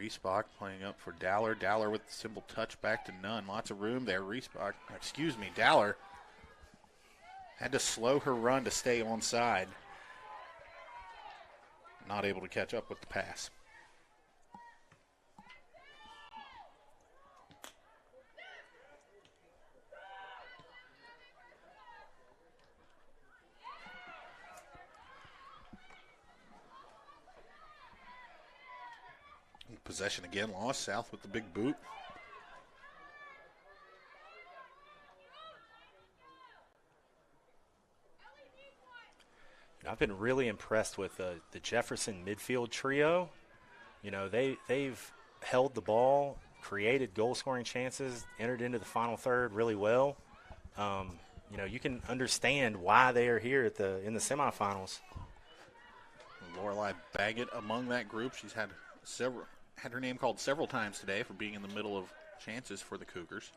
[SPEAKER 1] Wvssac playing up for Dowler. Dowler with the simple touch back to Nunn. Lots of room there. Dowler had to slow her run to stay onside. Not able to catch up with the pass. Possession again, lost. South with the big boot.
[SPEAKER 2] I've been really impressed with the Jefferson midfield trio. You know, they've held the ball, created goal-scoring chances, entered into the final third really well. You know, you can understand why they are here in the semifinals.
[SPEAKER 1] Lorelei Baggett among that group. She's had her name called several times today for being in the middle of chances for the Cougars.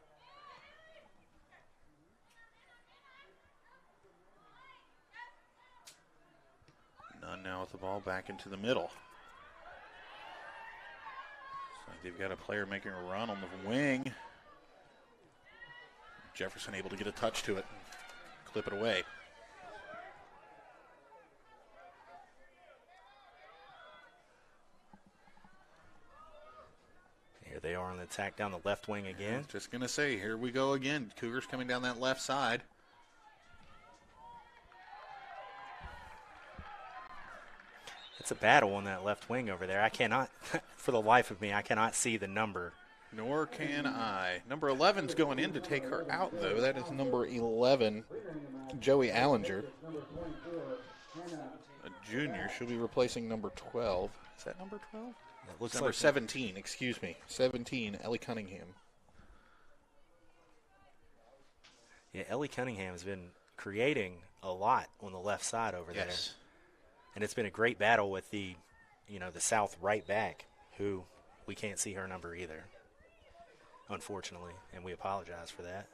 [SPEAKER 1] Nunn now with the ball back into the middle. Looks like they've got a player making a run on the wing. Jefferson able to get a touch to it, clip it away.
[SPEAKER 2] Here they are on the attack down the left wing again.
[SPEAKER 1] Just going to say, here we go again. Cougars coming down that left side.
[SPEAKER 2] It's a battle on that left wing over there. I cannot, for the life of me, I cannot see the number.
[SPEAKER 1] Nor can I. Number 11's going in to take her out, though. That is number 11, Joey Allinger, a junior. She'll be replacing number 12. Is that number 12?
[SPEAKER 2] It looks
[SPEAKER 1] number
[SPEAKER 2] like
[SPEAKER 1] 17, excuse me. 17, Ellie Cunningham.
[SPEAKER 2] Yeah, Ellie Cunningham has been creating a lot on the left side over there. And it's been a great battle with the South right back, who we can't see her number either, unfortunately, and we apologize for that.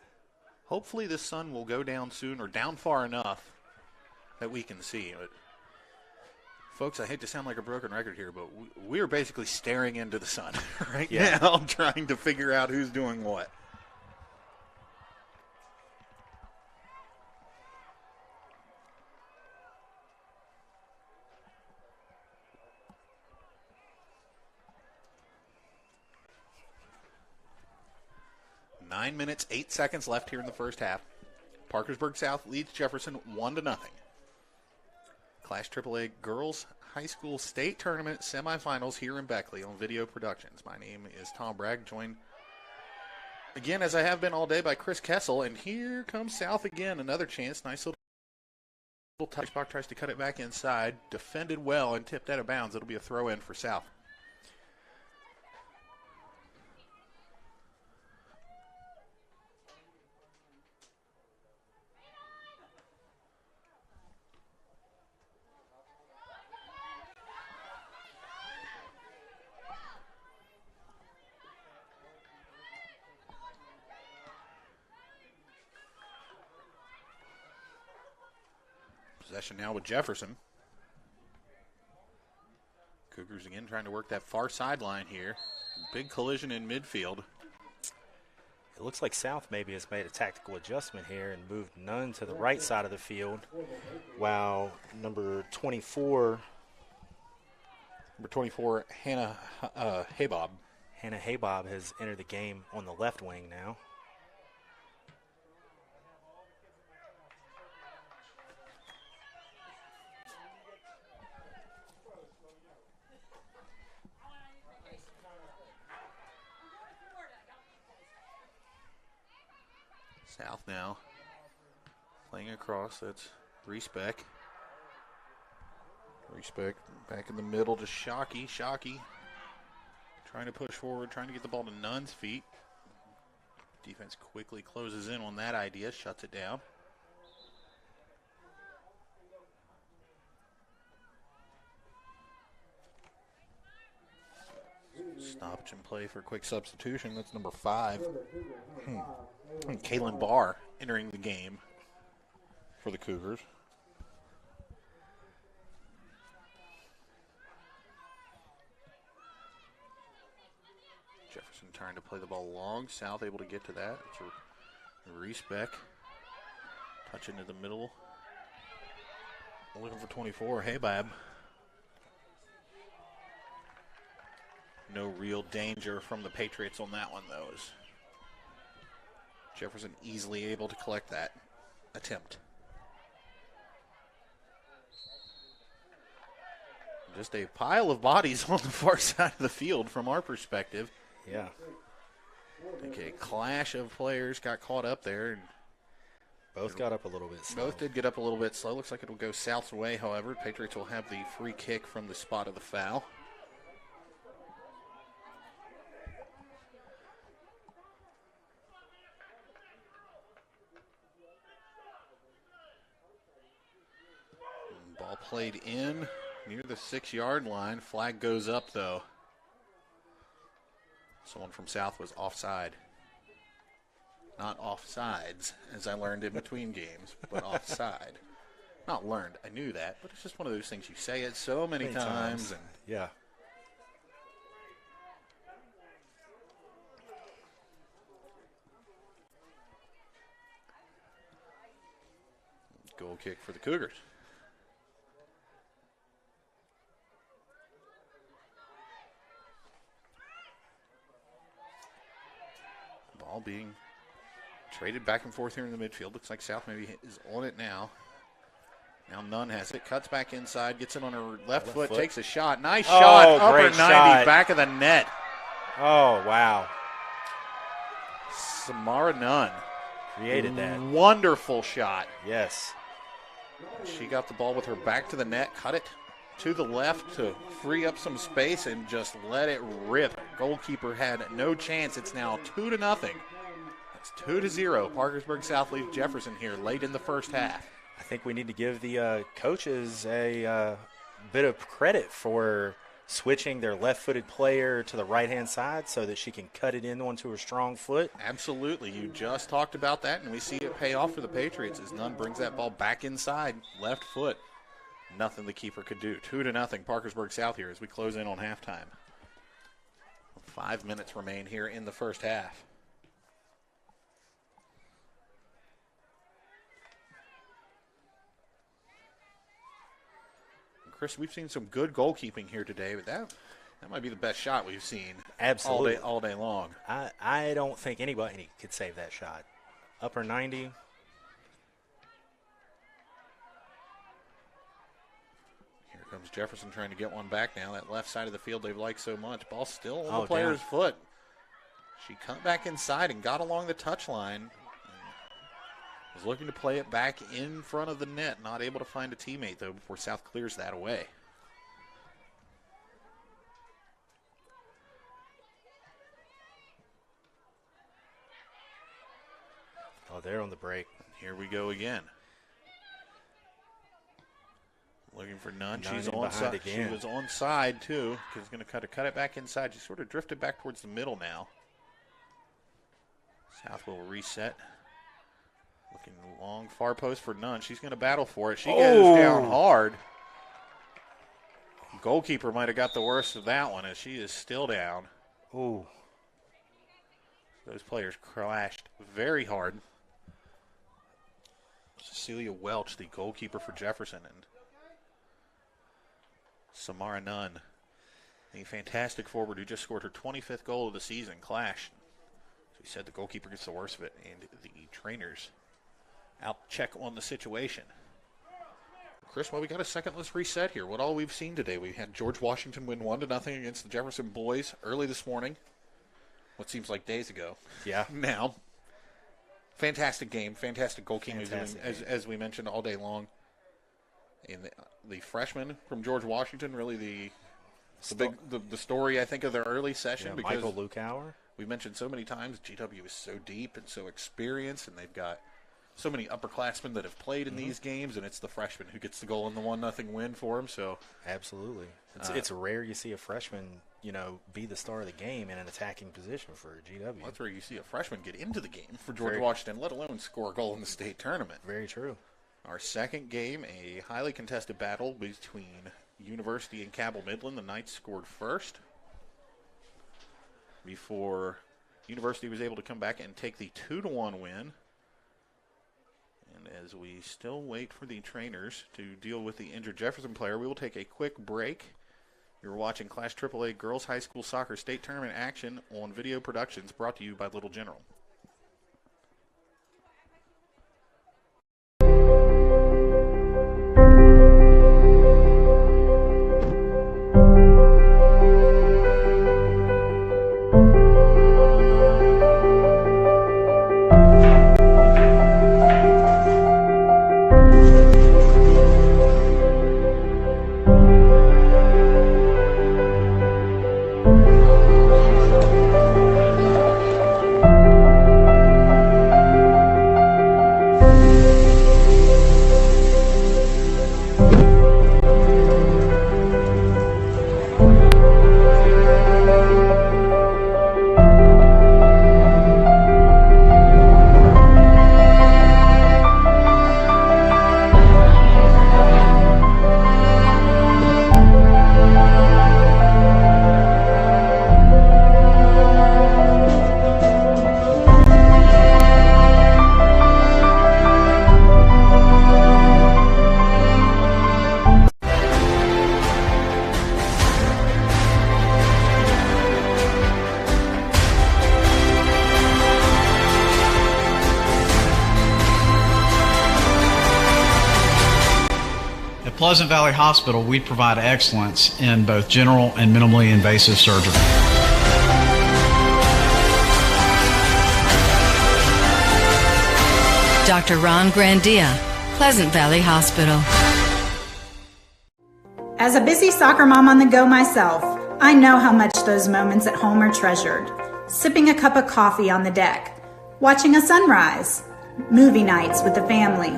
[SPEAKER 1] Hopefully the sun will go down soon, or down far enough that we can see. But folks, I hate to sound like a broken record here, but we are basically staring into the sun right now, trying to figure out who's doing what. Nine minutes, 8 seconds left here in the first half. Parkersburg South leads Jefferson 1-0. Class AAA Girls High School State Tournament semifinals here in Beckley on Video Productions. My name is Tom Bragg, joined again, as I have been all day, by Chris Kessel. And here comes South again. Another chance. Nice little touch. Bach tries to cut it back inside. Defended well and tipped out of bounds. It'll be a throw in for South. Possession now with Jefferson. Cougars again trying to work that far sideline here. Big collision in midfield.
[SPEAKER 2] It looks like South maybe has made a tactical adjustment here and moved Nunn to the right side of the field, while number 24,
[SPEAKER 1] Hannah Haybob.
[SPEAKER 2] Hannah Haybob has entered the game on the left wing now.
[SPEAKER 1] South now playing across. That's Reesbeck. Reesbeck back in the middle to Shockey. Shockey trying to push forward, trying to get the ball to Nunn's feet. Defense quickly closes in on that idea, shuts it down. Stoppage and play for a quick substitution. That's number 5. Kaylin Barr entering the game for the Cougars. Jefferson trying to play the ball long. South able to get to that. It's a Reesbeck. Touch into the middle. Looking for 24. Haybab. No real danger from the Patriots on that one, though. As Jefferson easily able to collect that attempt. Just a pile of bodies on the far side of the field from our perspective.
[SPEAKER 2] Yeah.
[SPEAKER 1] I think a clash of players got caught up there. And
[SPEAKER 2] both got up a little bit slow.
[SPEAKER 1] Both did get up a little bit slow. Looks like it'll go South's way, however. Patriots will have the free kick from the spot of the foul. Ball played in near the 6-yard line. Flag goes up, though. Someone from South was offside. Not offsides, as I learned in between games, but offside. Not learned. I knew that, but it's just one of those things you say it so many times. And
[SPEAKER 2] yeah.
[SPEAKER 1] Goal kick for the Cougars. Ball being traded back and forth here in the midfield. Looks like South maybe is on it now. Now Nunn has it, cuts back inside, gets it on her left foot, takes a shot. Nice
[SPEAKER 2] Oh,
[SPEAKER 1] shot, upper
[SPEAKER 2] great
[SPEAKER 1] 90,
[SPEAKER 2] shot.
[SPEAKER 1] back of the net.
[SPEAKER 2] Oh, wow.
[SPEAKER 1] Samara Nunn.
[SPEAKER 2] Created that.
[SPEAKER 1] Wonderful shot.
[SPEAKER 2] Yes.
[SPEAKER 1] She got the ball with her back to the net, cut it to the left to free up some space and just let it rip. Goalkeeper had no chance. It's now 2-0. It's 2-0. Parkersburg South leads Jefferson here late in the first half.
[SPEAKER 2] I think we need to give the coaches a bit of credit for switching their left-footed player to the right-hand side so that she can cut it in onto her strong foot.
[SPEAKER 1] Absolutely. You just talked about that, and we see it pay off for the Patriots as Nunn brings that ball back inside, left foot. Nothing the keeper could do. 2-0 Parkersburg South here as we close in on halftime. 5 minutes remain here in the first half. Chris, we've seen some good goalkeeping here today, but that might be the best shot we've seen
[SPEAKER 2] Absolutely.
[SPEAKER 1] all day long.
[SPEAKER 2] I don't think anybody could save that shot. Upper 90.
[SPEAKER 1] Here comes Jefferson trying to get one back now. That left side of the field they've liked so much. Ball still on the player's foot. She cut back inside and got along the touchline. Was looking to play it back in front of the net. Not able to find a teammate, though, before South clears that away.
[SPEAKER 2] Oh, they're on the break.
[SPEAKER 1] Here we go again. Looking for Nunn.
[SPEAKER 2] Nunn
[SPEAKER 1] She's
[SPEAKER 2] in
[SPEAKER 1] onside.
[SPEAKER 2] behind again.
[SPEAKER 1] She was onside, too. She's going to cut it back inside. She sort of drifted back towards the middle now. South will reset. Looking long, far post for Nunn. She's going to battle for it. She goes down hard. Goalkeeper might have got the worst of that one as she is still down.
[SPEAKER 2] Ooh.
[SPEAKER 1] Those players crashed very hard. Cecilia Welch, the goalkeeper for Jefferson, and Samara Nunn, a fantastic forward who just scored her 25th goal of the season, clashed. As we said, the goalkeeper gets the worst of it, and the trainers out check on the situation. Chris, well, we got a second. Let's reset here. What all we've seen today. We had George Washington win 1-0 against the Jefferson boys early this morning. What seems like days ago.
[SPEAKER 2] Yeah.
[SPEAKER 1] Now, fantastic game, fantastic goalkeeping, as we mentioned all day long. And the freshman from George Washington, really the story, I think, of their early session.
[SPEAKER 2] Yeah,
[SPEAKER 1] because
[SPEAKER 2] Michael Lukauer.
[SPEAKER 1] We mentioned so many times GW is so deep and so experienced, and they've got so many upperclassmen that have played in these games, and it's the freshman who gets the goal in the 1-0 win for them. So
[SPEAKER 2] absolutely, it's rare you see a freshman, be the star of the game in an attacking position for GW.
[SPEAKER 1] That's where you see a freshman get into the game for George Washington, let alone score a goal in the state tournament.
[SPEAKER 2] Very true.
[SPEAKER 1] Our second game, a highly contested battle between University and Cabell Midland. The Knights scored first before University was able to come back and take the 2-1 win. And as we still wait for the trainers to deal with the injured Jefferson player, we will take a quick break. You're watching Class AAA Girls High School Soccer State Tournament action on Video Productions, brought to you by Little General.
[SPEAKER 9] Pleasant Valley Hospital, we provide excellence in both general and minimally invasive surgery.
[SPEAKER 10] Dr. Ron Grandia, Pleasant Valley Hospital.
[SPEAKER 11] As a busy soccer mom on the go myself, I know how much those moments at home are treasured. Sipping a cup of coffee on the deck, watching a sunrise, movie nights with the family,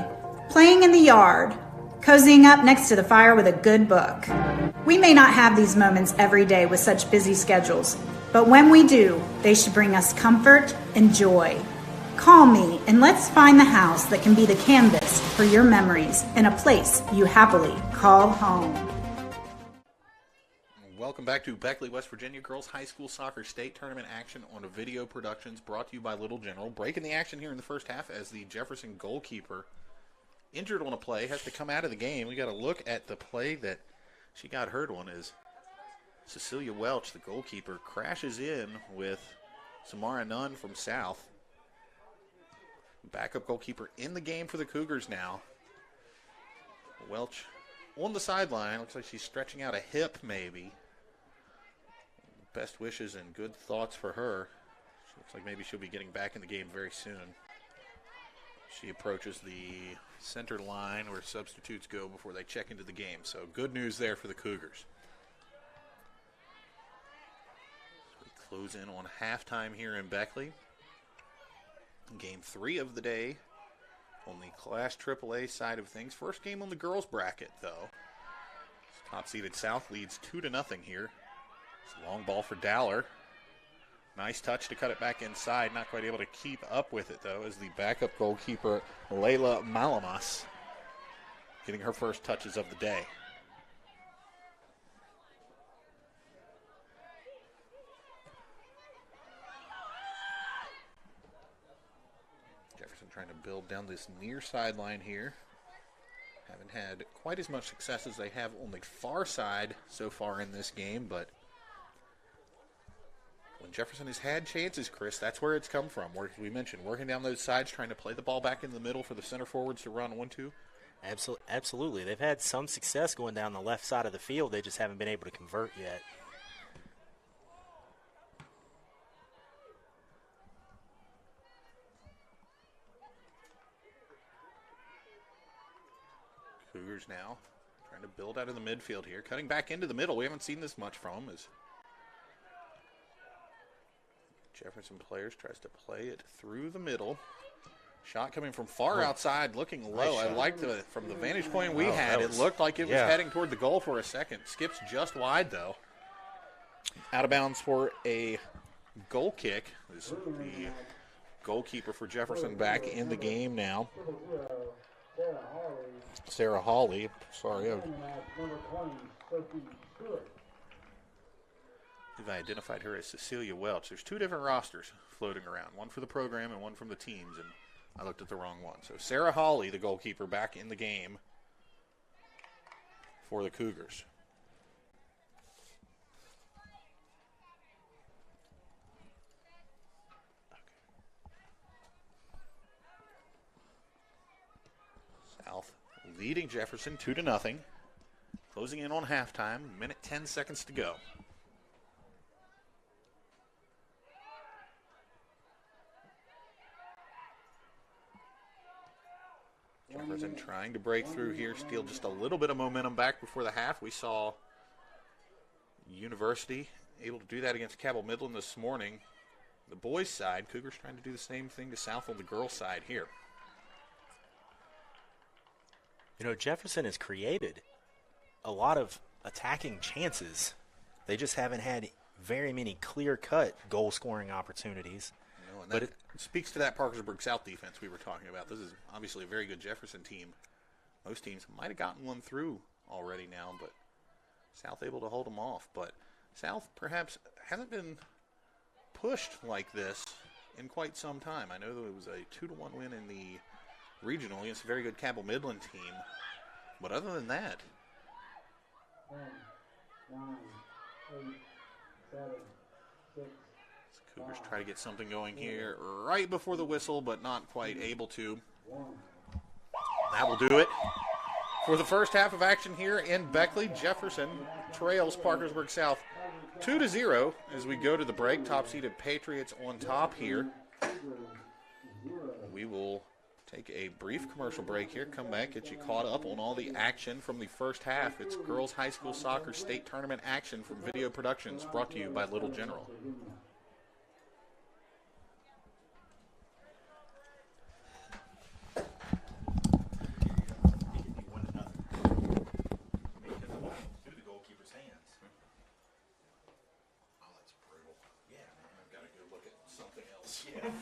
[SPEAKER 11] playing in the yard, cozying up next to the fire with a good book. We may not have these moments every day with such busy schedules, but when we do, they should bring us comfort and joy. Call me and let's find the house that can be the canvas for your memories and a place you happily call home.
[SPEAKER 1] Welcome back to Beckley, West Virginia Girls High School Soccer State Tournament action on a Video Productions brought to you by Little General. Breaking the action here in the first half as the Jefferson goalkeeper, injured on a play, has to come out of the game. We got to look at the play that she got hurt on as Cecilia Welch, the goalkeeper, crashes in with Samara Nunn from South. Backup goalkeeper in the game for the Cougars now. Welch on the sideline. Looks like she's stretching out a hip maybe. Best wishes and good thoughts for her. She looks like maybe she'll be getting back in the game very soon. She approaches the center line where substitutes go before they check into the game. So good news there for the Cougars. So we close in on halftime here in Beckley. Game 3 of the day on the Class AAA side of things. First game on the girls bracket, though. Top-seeded South leads 2-0 here. It's a long ball for Dowler. Nice touch to cut it back inside. Not quite able to keep up with it, though, as the backup goalkeeper, Layla Malamas, getting her first touches of the day. Jefferson trying to build down this near sideline here. Haven't had quite as much success as they have on the far side so far in this game, but when Jefferson has had chances, Chris, that's where it's come from. Where we mentioned working down those sides, trying to play the ball back in the middle for the center forwards to run 1-2.
[SPEAKER 2] Absolutely. They've had some success going down the left side of the field. They just haven't been able to convert yet.
[SPEAKER 1] Cougars now trying to build out of the midfield here. Cutting back into the middle. We haven't seen this much from them as Jefferson players tries to play it through the middle. Shot coming from far outside, looking low.
[SPEAKER 2] Nice
[SPEAKER 1] I liked it from the vantage point we had. It looked like it was heading toward the goal for a second. Skips just wide, though. Out of bounds for a goal kick. This is the goalkeeper for Jefferson back in the game now. Sarah Hawley. Sorry. I identified her as Cecilia Welch. There's two different rosters floating around, one for the program and one from the teams, and I looked at the wrong one. So Sarah Hawley, the goalkeeper, back in the game for the Cougars. South leading Jefferson 2-0. Closing in on halftime, minute 10 seconds to go. Jefferson trying to break through here, steal just a little bit of momentum back before the half. We saw University able to do that against Cabell Midland this morning. The boys' side, Cougars trying to do the same thing to South on the girls' side here.
[SPEAKER 2] You know, Jefferson has created a lot of attacking chances. They just haven't had very many clear-cut goal-scoring opportunities.
[SPEAKER 1] No, and that speaks to that Parkersburg South defense we were talking about. This is obviously a very good Jefferson team. Most teams might have gotten one through already now, but South able to hold them off. But South perhaps hasn't been pushed like this in quite some time. I know that it was a 2-1 win in the regional against a very good Cabell Midland team. But other than that,
[SPEAKER 3] 10, 9, 8, 7, 6,
[SPEAKER 1] Cougars try to get something going here right before the whistle, but not quite able to. That will do it For the first half of action here in Beckley, Jefferson trails Parkersburg South 2-0 as we go to the break. Top-seeded Patriots on top here. We will take a brief commercial break here, come back, get you caught up on all the action from the first half. It's Girls High School Soccer State Tournament action from Video Productions, brought to you by Little General.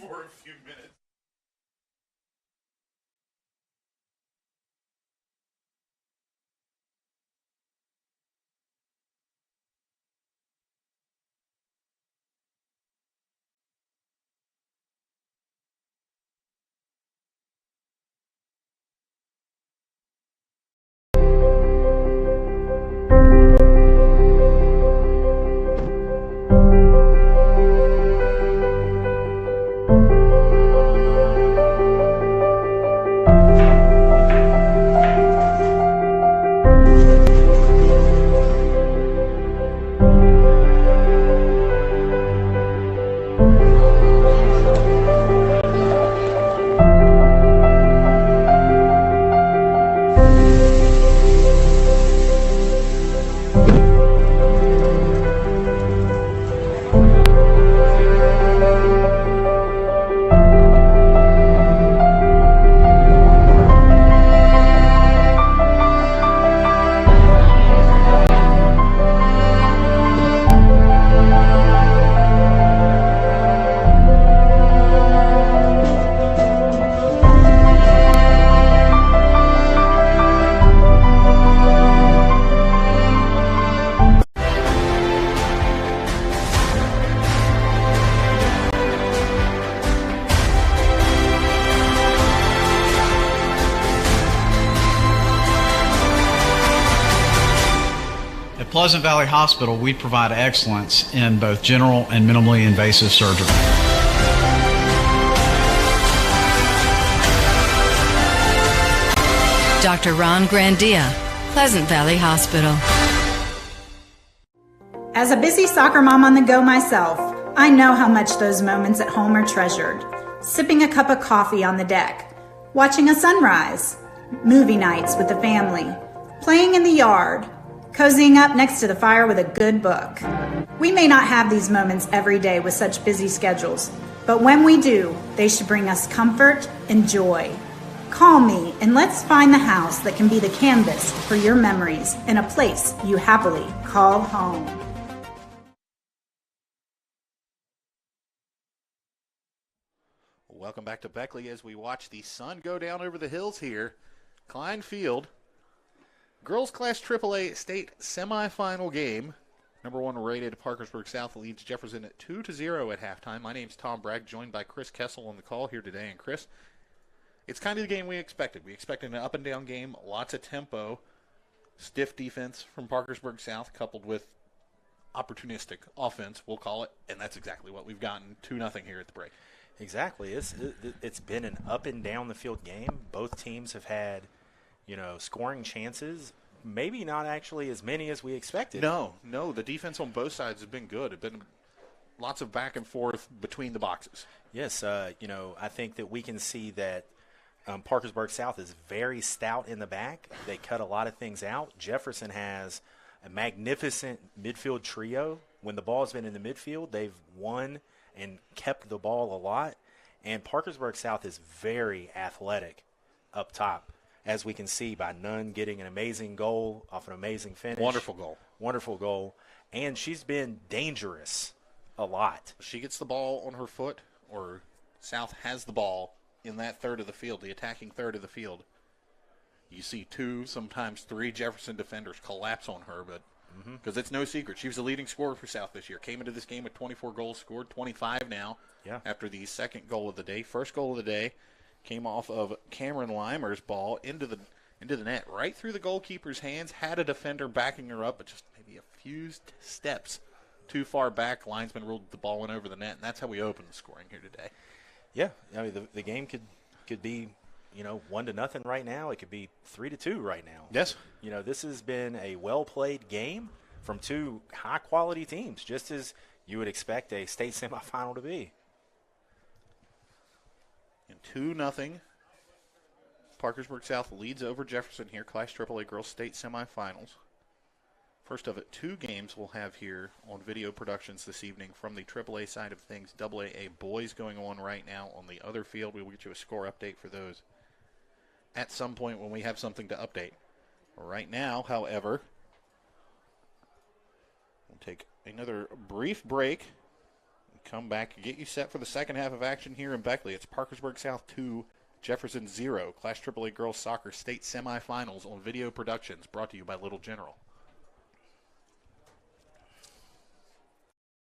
[SPEAKER 1] For a few minutes.
[SPEAKER 9] Pleasant Valley Hospital, we provide excellence in both general and minimally invasive surgery.
[SPEAKER 10] Dr. Ron Grandia, Pleasant Valley Hospital.
[SPEAKER 11] As a busy soccer mom on the go myself, I know how much those moments at home are treasured. Sipping a cup of coffee on the deck, watching a sunrise, movie nights with the family, playing in the yard, cozying up next to the fire with a good book. We may not have these moments every day with such busy schedules, but when we do, they should bring us comfort and joy. Call me and let's find the house that can be the canvas for your memories and a place you happily call home.
[SPEAKER 1] Welcome back to Beckley as we watch the sun go down over the hills here. CLINE Field. Girls Class AAA state semifinal game. Number 1 rated Parkersburg South leads Jefferson at 2-0 at halftime. My name's Tom Bragg, joined by Chris Kessel on the call here today. And Chris, it's kind of the game we expected. We expected an up-and-down game, lots of tempo, stiff defense from Parkersburg South, coupled with opportunistic offense, we'll call it, and that's exactly what we've gotten. 2-0 here at the break.
[SPEAKER 2] Exactly. It's been an up-and-down-the-field game. Both teams have had scoring chances, maybe not actually as many as we expected.
[SPEAKER 1] No, the defense on both sides has been good. It's been lots of back and forth between the boxes.
[SPEAKER 2] Yes, I think that we can see that Parkersburg South is very stout in the back. They cut a lot of things out. Jefferson has a magnificent midfield trio. When the ball's been in the midfield, they've won and kept the ball a lot. And Parkersburg South is very athletic up top, as we can see by Nunn getting an amazing goal off an amazing finish. Wonderful goal. And she's been dangerous a lot.
[SPEAKER 1] She gets the ball on her foot, or South has the ball in that third of the field, the attacking third of the field. You see 2, sometimes 3 Jefferson defenders collapse on her, but because it's no secret, she was the leading scorer for South this year. Came into this game with 24 goals scored, 25 now after the second goal of the day. First goal of the day came off of Cameron Limer's ball into the net, right through the goalkeeper's hands. Had a defender backing her up, but just maybe a few steps too far back. Linesman ruled the ball went over the net, and that's how we opened the scoring here today.
[SPEAKER 2] Yeah, I mean the game could be 1-0 right now. It could be 3-2 right now.
[SPEAKER 1] Yes.
[SPEAKER 2] This has been a well-played game from two high-quality teams, just as you would expect a state semifinal to be.
[SPEAKER 1] And 2-0. Parkersburg South leads over Jefferson here, Class AAA Girls State Semifinals. First of it, 2 games we'll have here on video productions this evening from the AAA side of things. AA boys going on right now on the other field. We will get you a score update for those at some point when we have something to update. Right now, however, we'll take another brief break and come back and get you set for the second half of action here in Beckley. It's Parkersburg South 2, Jefferson 0, Class AAA Girls Soccer State Semifinals on video productions, brought to you by Little General.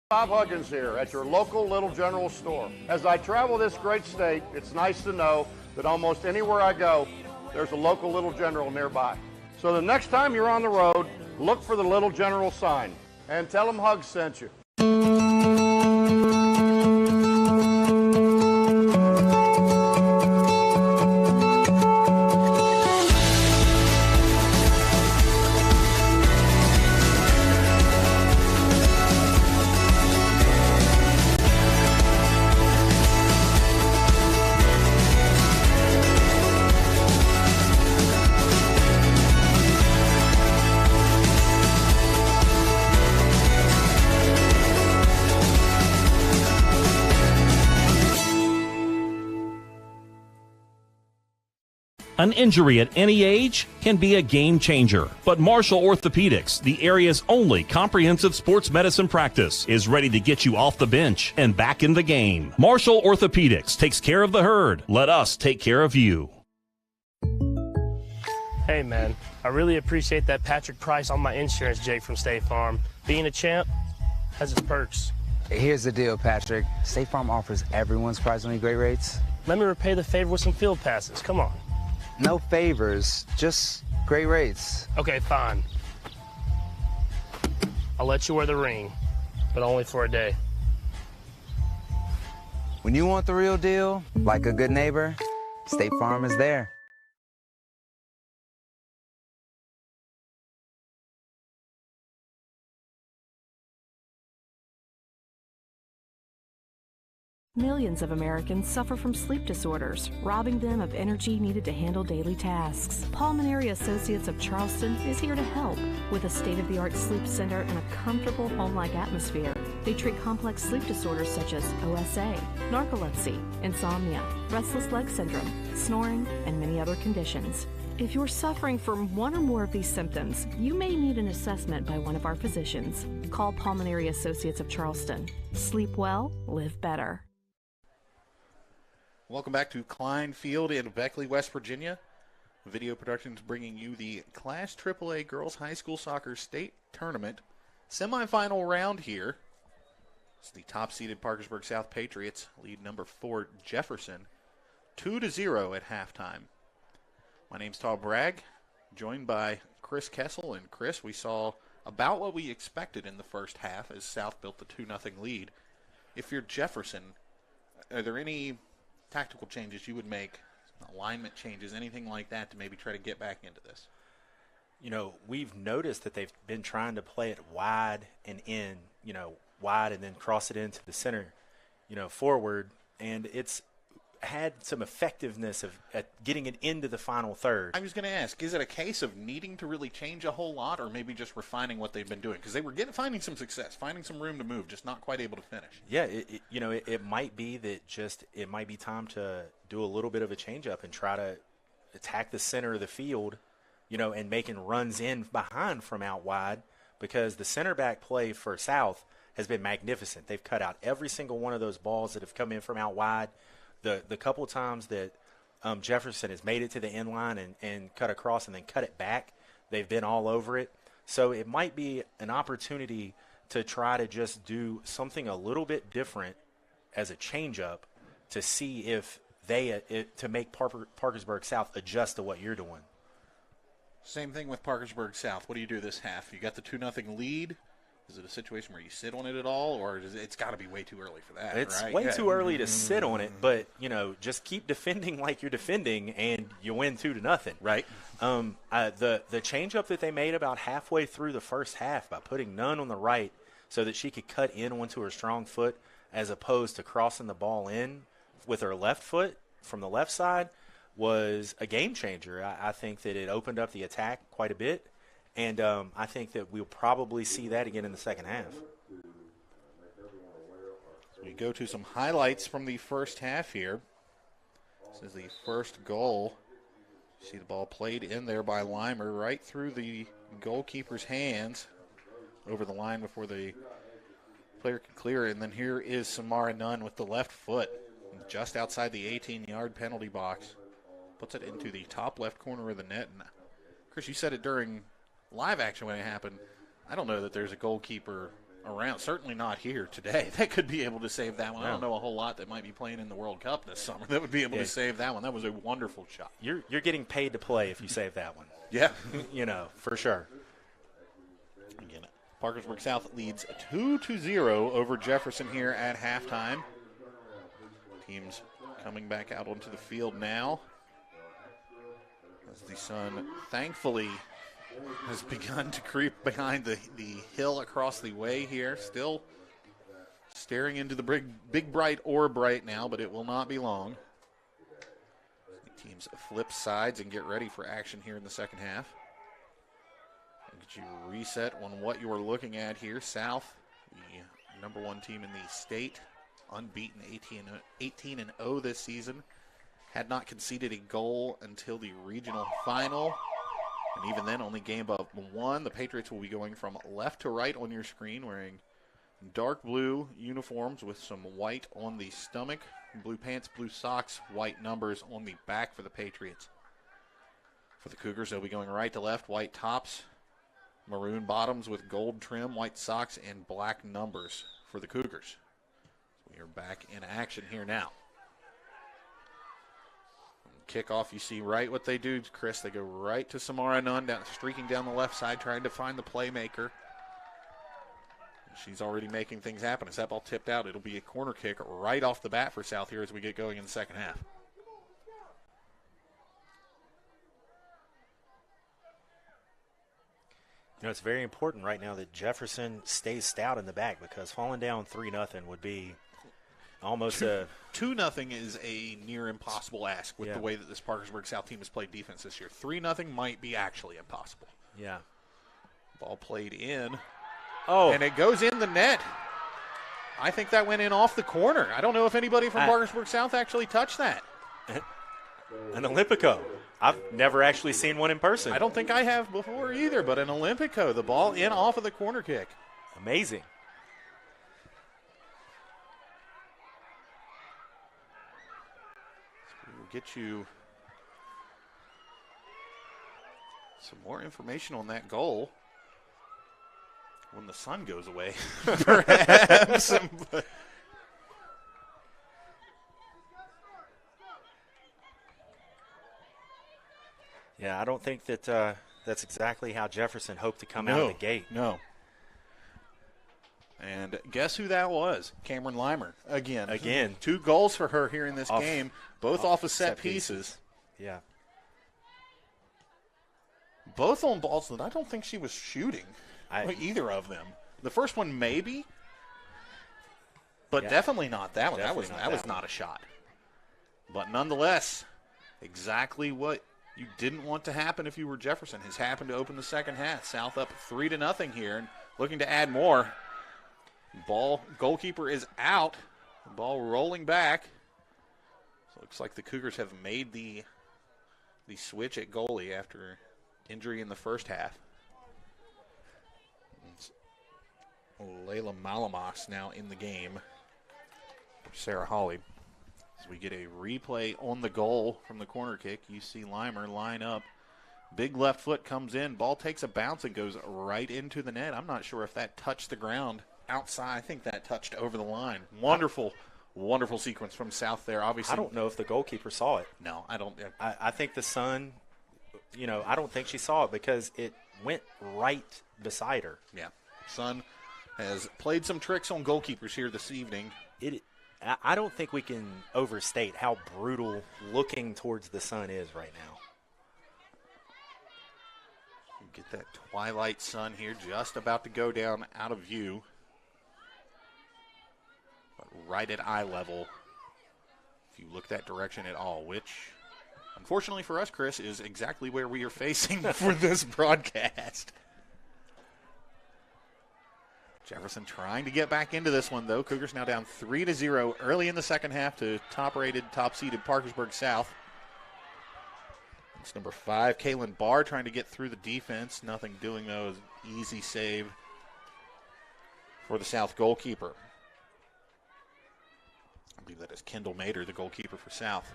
[SPEAKER 4] Bob Huggins here at your local Little General store. As I travel this great state, it's nice to know that almost anywhere I go, there's a local Little General nearby. So the next time you're on the road, look for the Little General sign and tell them Hugs sent you.
[SPEAKER 5] An injury at any age can be a game changer, but Marshall Orthopedics, the area's only comprehensive sports medicine practice, is ready to get you off the bench and back in the game. Marshall Orthopedics takes care of the herd. Let us take care of you.
[SPEAKER 6] Hey, man, I really appreciate that Patrick price on my insurance, Jake from State Farm. Being a champ has its perks.
[SPEAKER 7] Here's the deal, Patrick. State Farm offers everyone surprisingly great rates.
[SPEAKER 6] Let me repay the favor with some field passes. Come on.
[SPEAKER 7] No favors, just great rates.
[SPEAKER 6] Okay, fine. I'll let you wear the ring, but only for a day.
[SPEAKER 7] When you want the real deal, like a good neighbor, State Farm is there.
[SPEAKER 8] Millions of Americans suffer from sleep disorders, robbing them of energy needed to handle daily tasks. Pulmonary Associates of Charleston is here to help with a state-of-the-art sleep center and a comfortable home-like atmosphere. They treat complex sleep disorders such as OSA, narcolepsy, insomnia, restless leg syndrome, snoring, and many other conditions. If you're suffering from one or more of these symptoms, you may need an assessment by one of our physicians. Call Pulmonary Associates of Charleston. Sleep well, live better.
[SPEAKER 1] Welcome back to CLINE Field in Beckley, West Virginia. Video Productions bringing you the Class AAA Girls High School Soccer State Tournament semifinal round here. It's the top-seeded Parkersburg South Patriots lead number 4 Jefferson 2-0 at halftime. My name's Todd Bragg, joined by Chris Kessel. And Chris, we saw about what we expected in the first half as South built the 2-0 lead. If you're Jefferson, are there any tactical changes you would make, alignment changes, anything like that to maybe try to get back into this?
[SPEAKER 2] We've noticed that they've been trying to play it wide and in, wide and then cross it into the center, forward, and it's had some effectiveness at getting it into the final third.
[SPEAKER 1] I was going to ask, is it a case of needing to really change a whole lot, or maybe just refining what they've been doing? Because they were finding some success, finding some room to move, just not quite able to finish.
[SPEAKER 2] Yeah, it might be that it might be time to do a little bit of a change-up and try to attack the center of the field, and making runs in behind from out wide, because the center back play for South has been magnificent. They've cut out every single one of those balls that have come in from out wide. The couple times that Jefferson has made it to the end line and cut across and then cut it back, they've been all over it. So it might be an opportunity to try to just do something a little bit different as a change-up to see if to make Parkersburg South adjust to what you're doing.
[SPEAKER 1] Same thing with Parkersburg South. What do you do this half? You got the 2-0 lead. Is it a situation where you sit on it at all, or it's got to be way too early for that?
[SPEAKER 2] It's
[SPEAKER 1] right?
[SPEAKER 2] way too early to sit on it, but just keep defending like you're defending, and you win 2-0.
[SPEAKER 1] Right.
[SPEAKER 2] The changeup that they made about halfway through the first half by putting Nunn on the right so that she could cut in onto her strong foot, as opposed to crossing the ball in with her left foot from the left side, was a game changer. I think that it opened up the attack quite a bit. And I think that we'll probably see that again in the second half.
[SPEAKER 1] So we go to some highlights from the first half here. This is the first goal. You see the ball played in there by Limer right through the goalkeeper's hands over the line before the player could clear it. And then here is Samara Nunn with the left foot just outside the 18-yard penalty box. Puts it into the top left corner of the net. And Chris, you said it during live action when it happened. I don't know that there's a goalkeeper around, certainly not here today, that could be able to save that one. I don't know a whole lot that might be playing in the World Cup this summer that would be able to save that one. That was a wonderful shot.
[SPEAKER 2] You're getting paid to play if you save that one.
[SPEAKER 1] Yeah.
[SPEAKER 2] For sure.
[SPEAKER 1] Again, Parkersburg South leads 2-0 over Jefferson here at halftime. Teams coming back out onto the field now as the sun thankfully has begun to creep behind the hill across the way here. Still staring into the big bright orb right now, but it will not be long. The teams flip sides and get ready for action here in the second half. I'll get you reset on what you are looking at here. South, the number one team in the state, unbeaten, 18-0 this season. Had not conceded a goal until the regional final. And even then, only game of one. The Patriots will be going from left to right on your screen, wearing dark blue uniforms with some white on the stomach, blue pants, blue socks, white numbers on the back for the Patriots. For the Cougars, they'll be going right to left, white tops, maroon bottoms with gold trim, white socks, and black numbers for the Cougars. So we are back in action here now. Kickoff, you see right what they do, Chris. They go right to Samara Nunn, streaking down the left side, trying to find the playmaker. She's already making things happen. As that ball tipped out, it'll be a corner kick right off the bat for South here as we get going in the second half.
[SPEAKER 2] It's very important right now that Jefferson stays stout in the back, because falling down 3-0 would be almost
[SPEAKER 1] 2-0 is a near impossible ask with the way that this Parkersburg South team has played defense this year. 3-0 might be actually impossible.
[SPEAKER 2] Yeah.
[SPEAKER 1] Ball played in.
[SPEAKER 2] Oh.
[SPEAKER 1] And it goes in the net. I think that went in off the corner. I don't know if anybody from Parkersburg South actually touched that.
[SPEAKER 2] An Olympico. I've never actually seen one in person.
[SPEAKER 1] I don't think I have before either, but an Olympico, the ball in off of the corner kick.
[SPEAKER 2] Amazing.
[SPEAKER 1] We'll get you some more information on that goal when the sun goes away, perhaps.
[SPEAKER 2] Yeah, I don't think that that's exactly how Jefferson hoped to come out of the gate.
[SPEAKER 1] No. And guess who that was? Cameron Limer. Again. 2 goals for her here in this game, both off of set pieces.
[SPEAKER 2] Yeah.
[SPEAKER 1] Both on balls that I don't think she was shooting, either of them. The first one maybe, but definitely not that one. That was not a shot. But nonetheless, exactly what you didn't want to happen if you were Jefferson has happened to open the second half. South up 3-0 here and looking to add more. Goalkeeper is out. The ball rolling back. So it looks like the Cougars have made the switch at goalie after injury in the first half. It's Layla Malamas now in the game for Sarah Hawley. As we get a replay on the goal from the corner kick, you see Limer line up. Big left foot comes in. Ball takes a bounce and goes right into the net. I'm not sure if that touched the ground outside. I think that touched over the line. Wonderful sequence from South there. Obviously,
[SPEAKER 2] I don't know if the goalkeeper saw it.
[SPEAKER 1] No, I don't.
[SPEAKER 2] I think the Sun, I don't think she saw it because it went right beside her.
[SPEAKER 1] Yeah. Sun has played some tricks on goalkeepers here this evening.
[SPEAKER 2] I don't think we can overstate how brutal looking towards the sun is right now.
[SPEAKER 1] Get that twilight sun here just about to go down out of view. But right at eye level, if you look that direction at all, which, unfortunately for us, Chris, is exactly where we are facing for this broadcast. Jefferson trying to get back into this one, though. Cougars now down 3-0 early in the second half to top-rated, top-seeded Parkersburg South. It's number 5, Kaylin Barr, trying to get through the defense. Nothing doing, though. Easy save for the South goalkeeper. I believe that is Kendall Mater, the goalkeeper for South.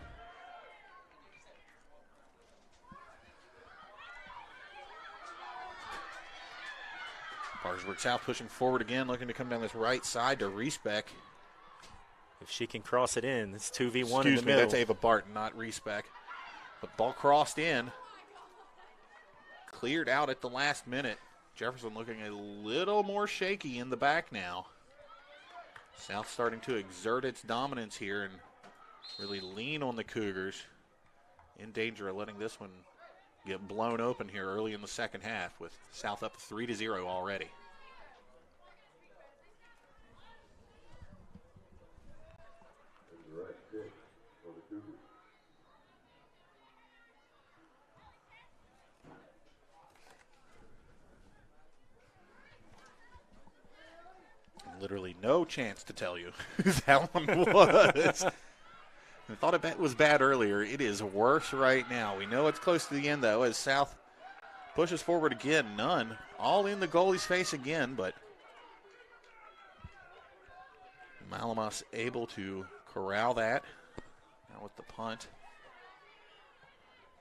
[SPEAKER 1] Parkersburg South pushing forward again, looking to come down this right side to Reesbeck.
[SPEAKER 2] If she can cross it in, it's 2v1 in the
[SPEAKER 1] Excuse me,
[SPEAKER 2] middle.
[SPEAKER 1] that's Ava Barton, not Reesbeck. But ball crossed in. Cleared out at the last minute. Jefferson looking a little more shaky in the back now. South starting to exert its dominance here and really lean on the Cougars. In danger of letting this one get blown open here early in the second half with South up 3-0 already. Literally no chance to tell you who that one was. I thought it was bad earlier. It is worse right now. We know it's close to the end, though, as South pushes forward again. None. All in the goalie's face again, but Malamas able to corral that. Now with the punt.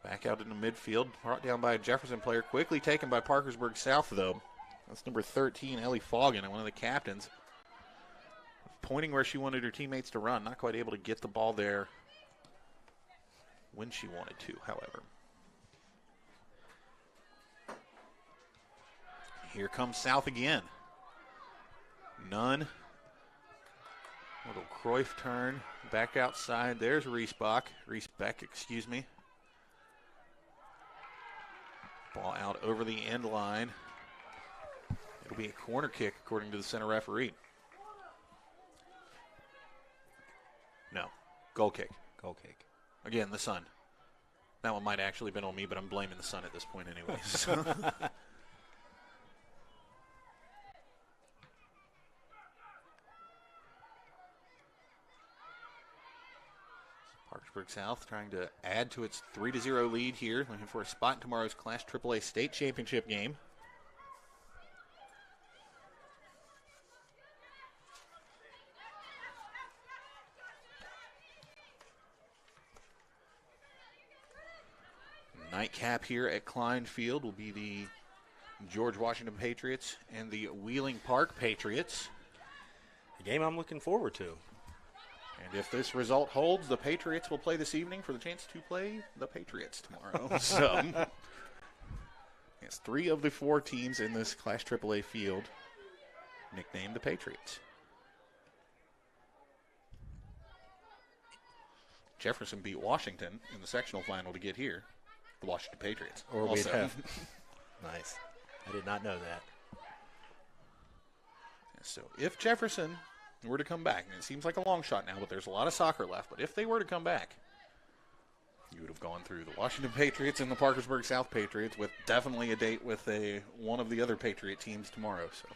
[SPEAKER 1] Back out into midfield. Brought down by a Jefferson player. Quickly taken by Parkersburg South, though. That's number 13, Ellie Foggin, one of the captains. Pointing where she wanted her teammates to run. Not quite able to get the ball there when she wanted to, however. Here comes South again. None. Little Cruyff turn. Back outside. There's Reesbeck, excuse me. Ball out over the end line. It'll be a corner kick according to the center referee. No, goal kick.
[SPEAKER 2] Goal kick.
[SPEAKER 1] Again, the sun. That one might actually have been on me, but I'm blaming the sun at this point anyways. Parkersburg South trying to add to its 3-0 lead here, looking for a spot in tomorrow's Class AAA State Championship game. Nightcap here at CLINE Field will be the George Washington Patriots and the Wheeling Park Patriots.
[SPEAKER 2] A game I'm looking forward to.
[SPEAKER 1] And if this result holds, the Patriots will play this evening for the chance to play the Patriots tomorrow. So, yes, 3 of the 4 teams in this Class AAA field nicknamed the Patriots. Jefferson beat Washington in the sectional final to get here. The Washington Patriots.
[SPEAKER 2] Or we'd
[SPEAKER 1] also.
[SPEAKER 2] have. Nice. I did not know that.
[SPEAKER 1] So if Jefferson were to come back, and it seems like a long shot now, but there's a lot of soccer left, but if they were to come back, you would have gone through the Washington Patriots and the Parkersburg South Patriots with definitely a date with one of the other Patriot teams tomorrow. So,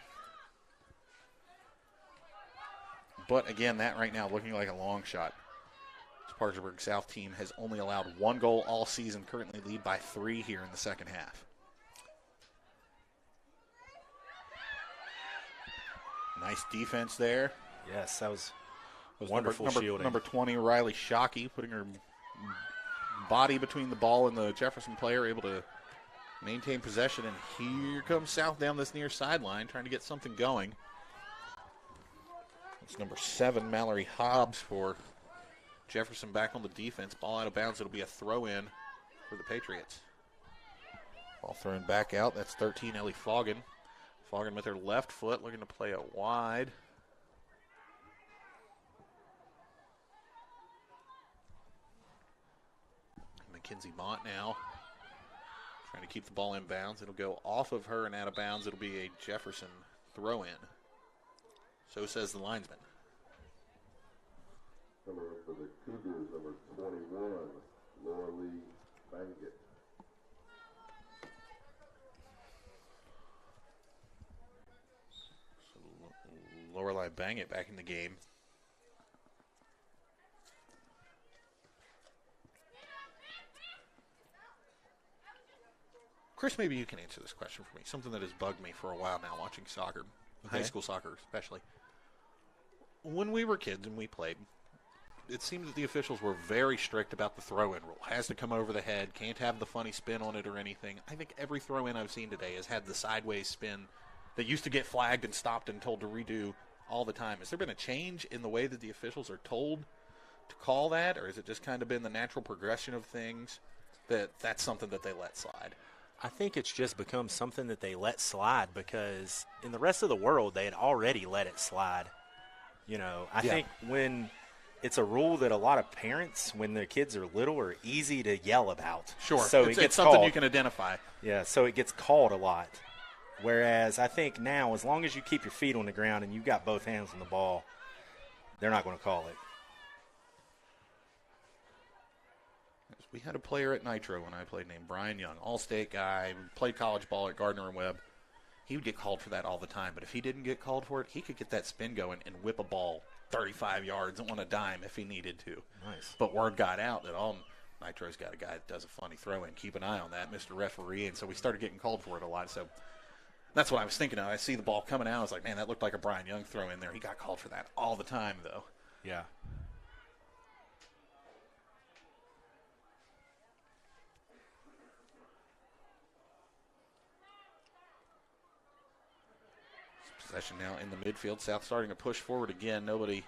[SPEAKER 1] but again, that right now looking like a long shot. Parkersburg South team has only allowed 1 goal all season, currently lead by 3 here in the second half. Nice defense there.
[SPEAKER 2] Yes, that was wonderful shielding.
[SPEAKER 1] Number 20, Riley Shockey, putting her body between the ball and the Jefferson player, able to maintain possession. And here comes South down this near sideline, trying to get something going. It's number 7, Mallory Hobbs for Jefferson back on the defense. Ball out of bounds. It'll be a throw-in for the Patriots. Ball thrown back out. That's 13, Ellie Foggin. Foggin with her left foot, looking to play it wide. Mackenzie Mott now trying to keep the ball in bounds. It'll go off of her and out of bounds. It'll be a Jefferson throw-in. So says the linesman.
[SPEAKER 12] Coming up for the Cougars, number 21, Laura Lee Bankett.
[SPEAKER 1] So Lorelei Bankett back in the game. Chris, maybe you can answer this question for me. Something that has bugged me for a while now watching soccer, high school soccer especially. When we were kids and we played, it seemed that the officials were very strict about the throw-in rule. Has to come over the head, can't have the funny spin on it or anything. I think every throw-in I've seen today has had the sideways spin that used to get flagged and stopped and told to redo all the time. Has there been a change in the way that the officials are told to call that, or has it just kind of been the natural progression of things that's something that they let slide?
[SPEAKER 2] I think it's just become something that they let slide because in the rest of the world they had already let it slide. You know, I think when it's a rule that a lot of parents, when their kids are little, are easy to yell about.
[SPEAKER 1] Sure,
[SPEAKER 2] so
[SPEAKER 1] it's something you can identify.
[SPEAKER 2] Yeah, so it gets called a lot. Whereas I think now, as long as you keep your feet on the ground and you've got both hands on the ball, they're not going to call it.
[SPEAKER 1] We had a player at Nitro when I played named Brian Young, all-state guy, played college ball at Gardner and Webb. He would get called for that all the time, but if he didn't get called for it, he could get that spin going and whip a ball 35 yards on a dime if he needed to.
[SPEAKER 2] Nice.
[SPEAKER 1] But word got out that Nitro's got a guy that does a funny throw-in. Keep an eye on that, Mr. Referee, and so we started getting called for it a lot. So that's what I was thinking of. I see the ball coming out. I was like, man, that looked like a Brian Young throw in there. He got called for that all the time, though.
[SPEAKER 2] Yeah.
[SPEAKER 1] Possession now in the midfield. South starting to push forward again. Nobody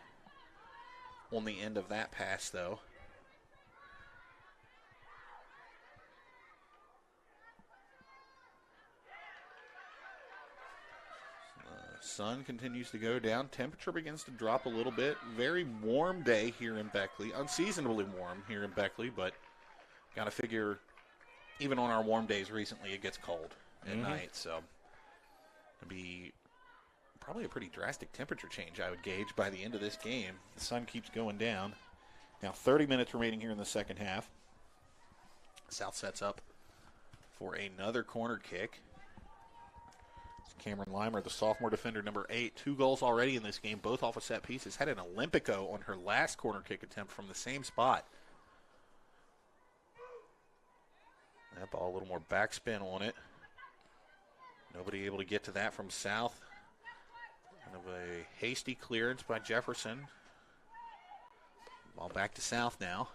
[SPEAKER 1] on the end of that pass, though. Sun continues to go down. Temperature begins to drop a little bit. Very warm day here in Beckley. Unseasonably warm here in Beckley, but got to figure even on our warm days recently it gets cold at night. So it'll be probably a pretty drastic temperature change, I would gauge, by the end of this game. The sun keeps going down. Now 30 minutes remaining here in the second half. South sets up for another corner kick. Cameron Limer, the sophomore defender, number 8. 2 goals already in this game, both off of set pieces. Had an Olympico on her last corner kick attempt from the same spot. That ball, a little more backspin on it. Nobody able to get to that from South. Kind of a hasty clearance by Jefferson. Ball back to South now.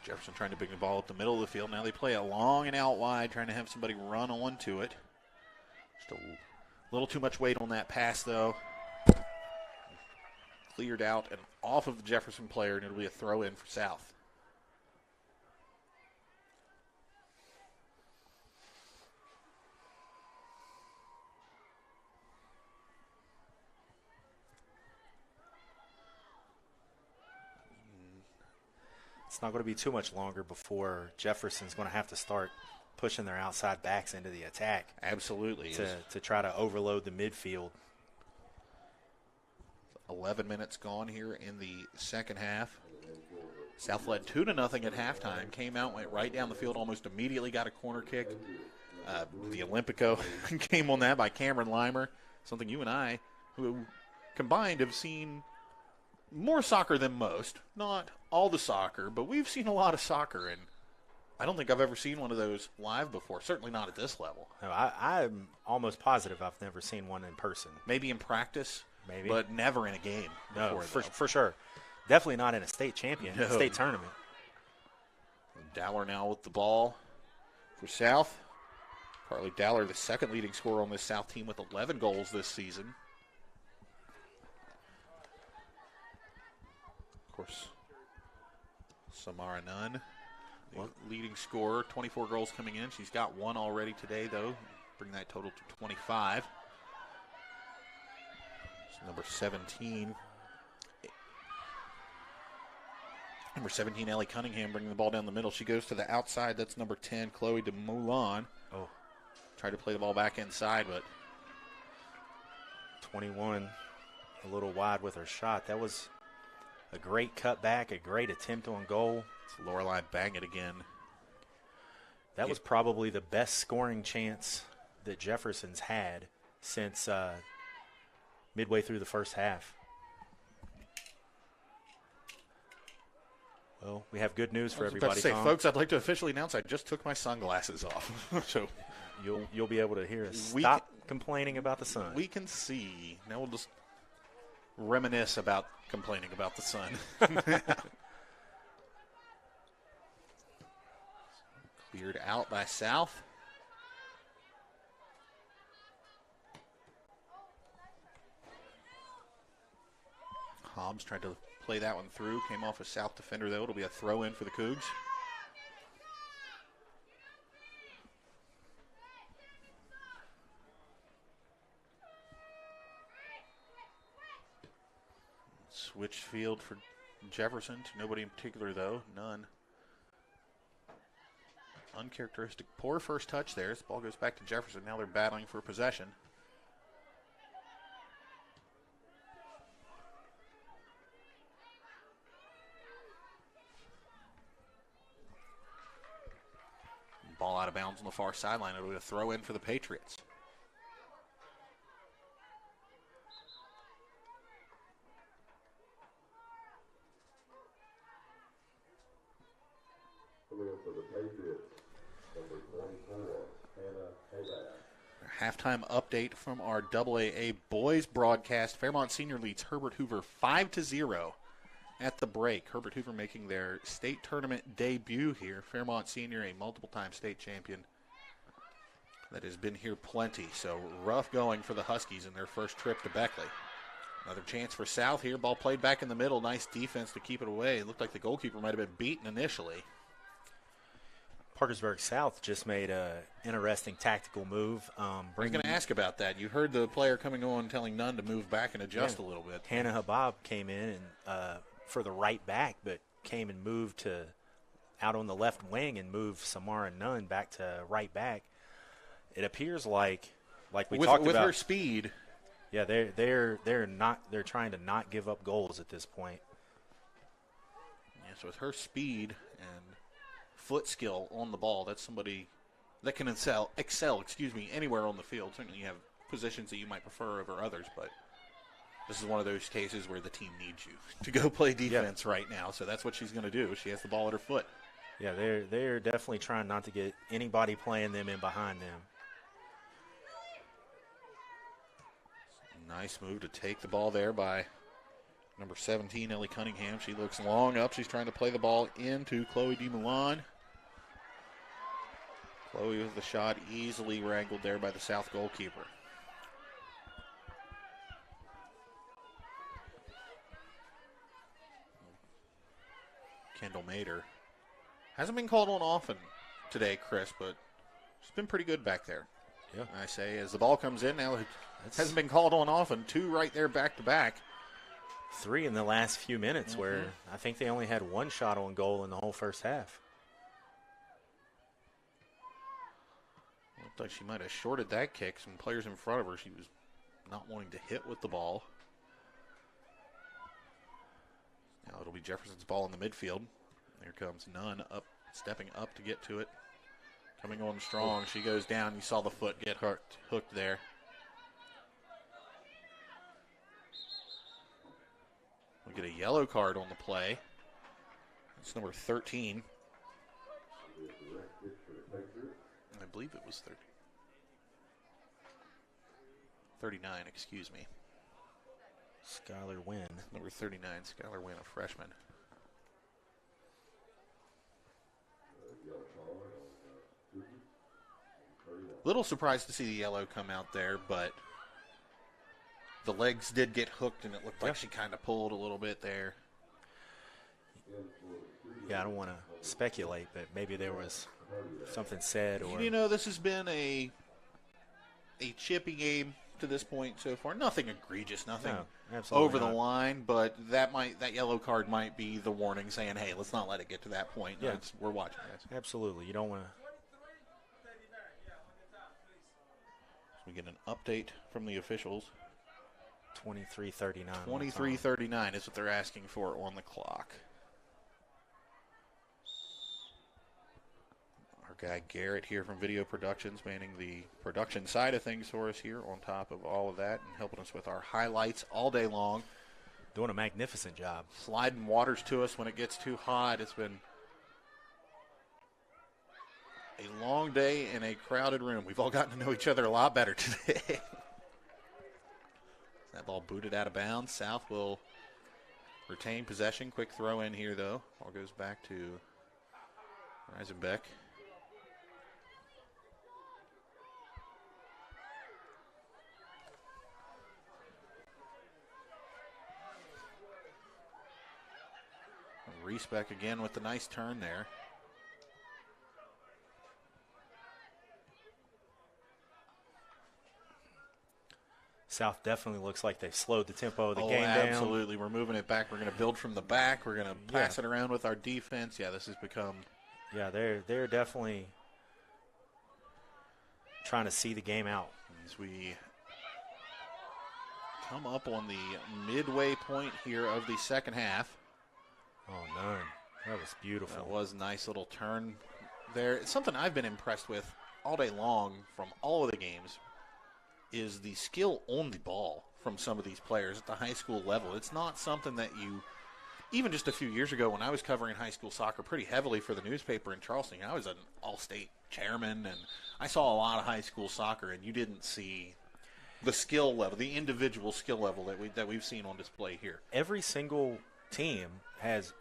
[SPEAKER 1] Jefferson trying to bring the ball up the middle of the field. Now they play it long and out wide, trying to have somebody run onto it. Just a little too much weight on that pass, though. Cleared out and off of the Jefferson player, and it'll be a throw in for South.
[SPEAKER 2] It's not going to be too much longer before Jefferson's going to have to start pushing their outside backs into the attack.
[SPEAKER 1] Absolutely.
[SPEAKER 2] To try to overload the midfield.
[SPEAKER 1] 11 minutes gone here in the second half. South led 2-0 at halftime. Came out, went right down the field, almost immediately got a corner kick. The Olympico came on that by Cameron Limer. Something you and I, who combined, have seen more soccer than most. Not all the soccer, but we've seen a lot of soccer, and I don't think I've ever seen one of those live before, certainly not at this level.
[SPEAKER 2] No, I'm almost positive I've never seen one in person.
[SPEAKER 1] Maybe in practice,
[SPEAKER 2] maybe,
[SPEAKER 1] but never in a game.
[SPEAKER 2] No,
[SPEAKER 1] before,
[SPEAKER 2] for sure. Definitely not in a state state tournament.
[SPEAKER 1] Dowler now with the ball for South. Carly Dowler, the second leading scorer on this South team with 11 goals this season. course, Samara Nunn, the leading scorer, 24 goals coming in. She's got one already today, though. Bring that total to 25. It's number 17. Number 17, Ellie Cunningham, bringing the ball down the middle. She goes to the outside. That's number 10, Chloe de Moulin.
[SPEAKER 2] Oh.
[SPEAKER 1] Tried to play the ball back inside, but
[SPEAKER 2] 21 a little wide with her shot. That was a great cutback, a great attempt on goal.
[SPEAKER 1] It's Lorelei Baggett again.
[SPEAKER 2] That was probably the best scoring chance that Jefferson's had since midway through the first half. Well, we have good news for everybody.
[SPEAKER 1] I was about to say, folks, I'd like to officially announce I just took my sunglasses off. So
[SPEAKER 2] you'll be able to hear us stop complaining about the sun.
[SPEAKER 1] We can see. Now we'll just reminisce about complaining about the sun. Cleared out by South. Hobbs tried to play that one through. Came off a South defender, though. It'll be a throw-in for the Cougs. Switch field for Jefferson to nobody in particular, though. None. Uncharacteristic. Poor first touch there. This ball goes back to Jefferson. Now they're battling for possession. Ball out of bounds on the far sideline. It'll be a throw in for the Patriots.
[SPEAKER 12] Coming up for the Patriots, number 24, Hannah Habash.
[SPEAKER 1] Halftime update from our AAA boys broadcast. Fairmont Senior leads Herbert Hoover 5-0 at the break. Herbert Hoover making their state tournament debut here. Fairmont Senior, a multiple-time state champion that has been here plenty. So rough going for the Huskies in their first trip to Beckley. Another chance for South here. Ball played back in the middle. Nice defense to keep it away. It looked like the goalkeeper might have been beaten initially.
[SPEAKER 2] Parkersburg South just made an interesting tactical move.
[SPEAKER 1] I was going to ask about that. You heard the player coming on telling Nunn to move back and adjust a little bit.
[SPEAKER 2] Hannah Habab came in and for the right back, but came and moved to out on the left wing and moved Samara Nunn back to right back. It appears like we talked about
[SPEAKER 1] with her speed.
[SPEAKER 2] Yeah, they're trying to not give up goals at this point.
[SPEAKER 1] Yeah, so with her speed and foot skill on the ball, that's somebody that can excel, anywhere on the field. Certainly you have positions that you might prefer over others, but this is one of those cases where the team needs you to go play defense right now, so that's what she's going to do. She has the ball at her foot.
[SPEAKER 2] Yeah, they're definitely trying not to get anybody playing them in behind them.
[SPEAKER 1] Nice move to take the ball there by number 17, Ellie Cunningham. She looks long up. She's trying to play the ball into Chloe de Moulin. Chloe with the shot easily wrangled there by the South goalkeeper. Kendall Mader hasn't been called on often today, Chris, but she's been pretty good back there.
[SPEAKER 2] Yeah.
[SPEAKER 1] I say as the ball comes in now, it hasn't been called on often. Two right there back to back.
[SPEAKER 2] Three in the last few minutes where I think they only had one shot on goal in the whole first half.
[SPEAKER 1] Looked like she might have shorted that kick. Some players in front of her she was not wanting to hit with the ball. Now it'll be Jefferson's ball in the midfield. There comes Nunn up, stepping up to get to it. Coming on strong. She goes down. You saw the foot get hooked there. We get a yellow card on the play. It's number 13. I believe it was 39, excuse me.
[SPEAKER 2] Skylar Wynn.
[SPEAKER 1] Number 39, Skylar Wynn, a freshman. Little surprised to see the yellow come out there, but the legs did get hooked, and it looked like she kind of pulled a little bit there.
[SPEAKER 2] Yeah, I don't want to speculate, but maybe there was something said or.
[SPEAKER 1] You know, this has been a chippy game to this point so far. Nothing egregious, nothing over the line, but that yellow card might be the warning saying, hey, let's not let it get to that point.
[SPEAKER 2] Yeah.
[SPEAKER 1] We're watching this.
[SPEAKER 2] Absolutely. You don't want to.
[SPEAKER 1] So we get an update from the officials.
[SPEAKER 2] 23:39.
[SPEAKER 1] 23:39 is what they're asking for on the clock. Our guy Garrett here from Video Productions manning the production side of things for us here on top of all of that and helping us with our highlights all day long.
[SPEAKER 2] Doing a magnificent job.
[SPEAKER 1] Sliding waters to us when it gets too hot. It's been a long day in a crowded room. We've all gotten to know each other a lot better today. That ball booted out of bounds. South will retain possession. Quick throw in here, though. Ball goes back to Reisenbeck. Reesbeck again with the nice turn there.
[SPEAKER 2] South definitely looks like they've slowed the tempo of the game
[SPEAKER 1] down.
[SPEAKER 2] Absolutely.
[SPEAKER 1] We're moving it back. We're going to build from the back. We're going to pass it around with our defense. Yeah, this has become.
[SPEAKER 2] Yeah, they're definitely trying to see the game out.
[SPEAKER 1] As we come up on the midway point here of the second half.
[SPEAKER 2] Oh, none. That was beautiful.
[SPEAKER 1] That was a nice little turn there. It's something I've been impressed with all day long from all of the games is the skill on the ball from some of these players at the high school level. It's not something that you, even just a few years ago when I was covering high school soccer pretty heavily for the newspaper in Charleston, I was an all-state chairman, and I saw a lot of high school soccer, and you didn't see the skill level, the individual skill level that we've seen on display here.
[SPEAKER 2] Every single team has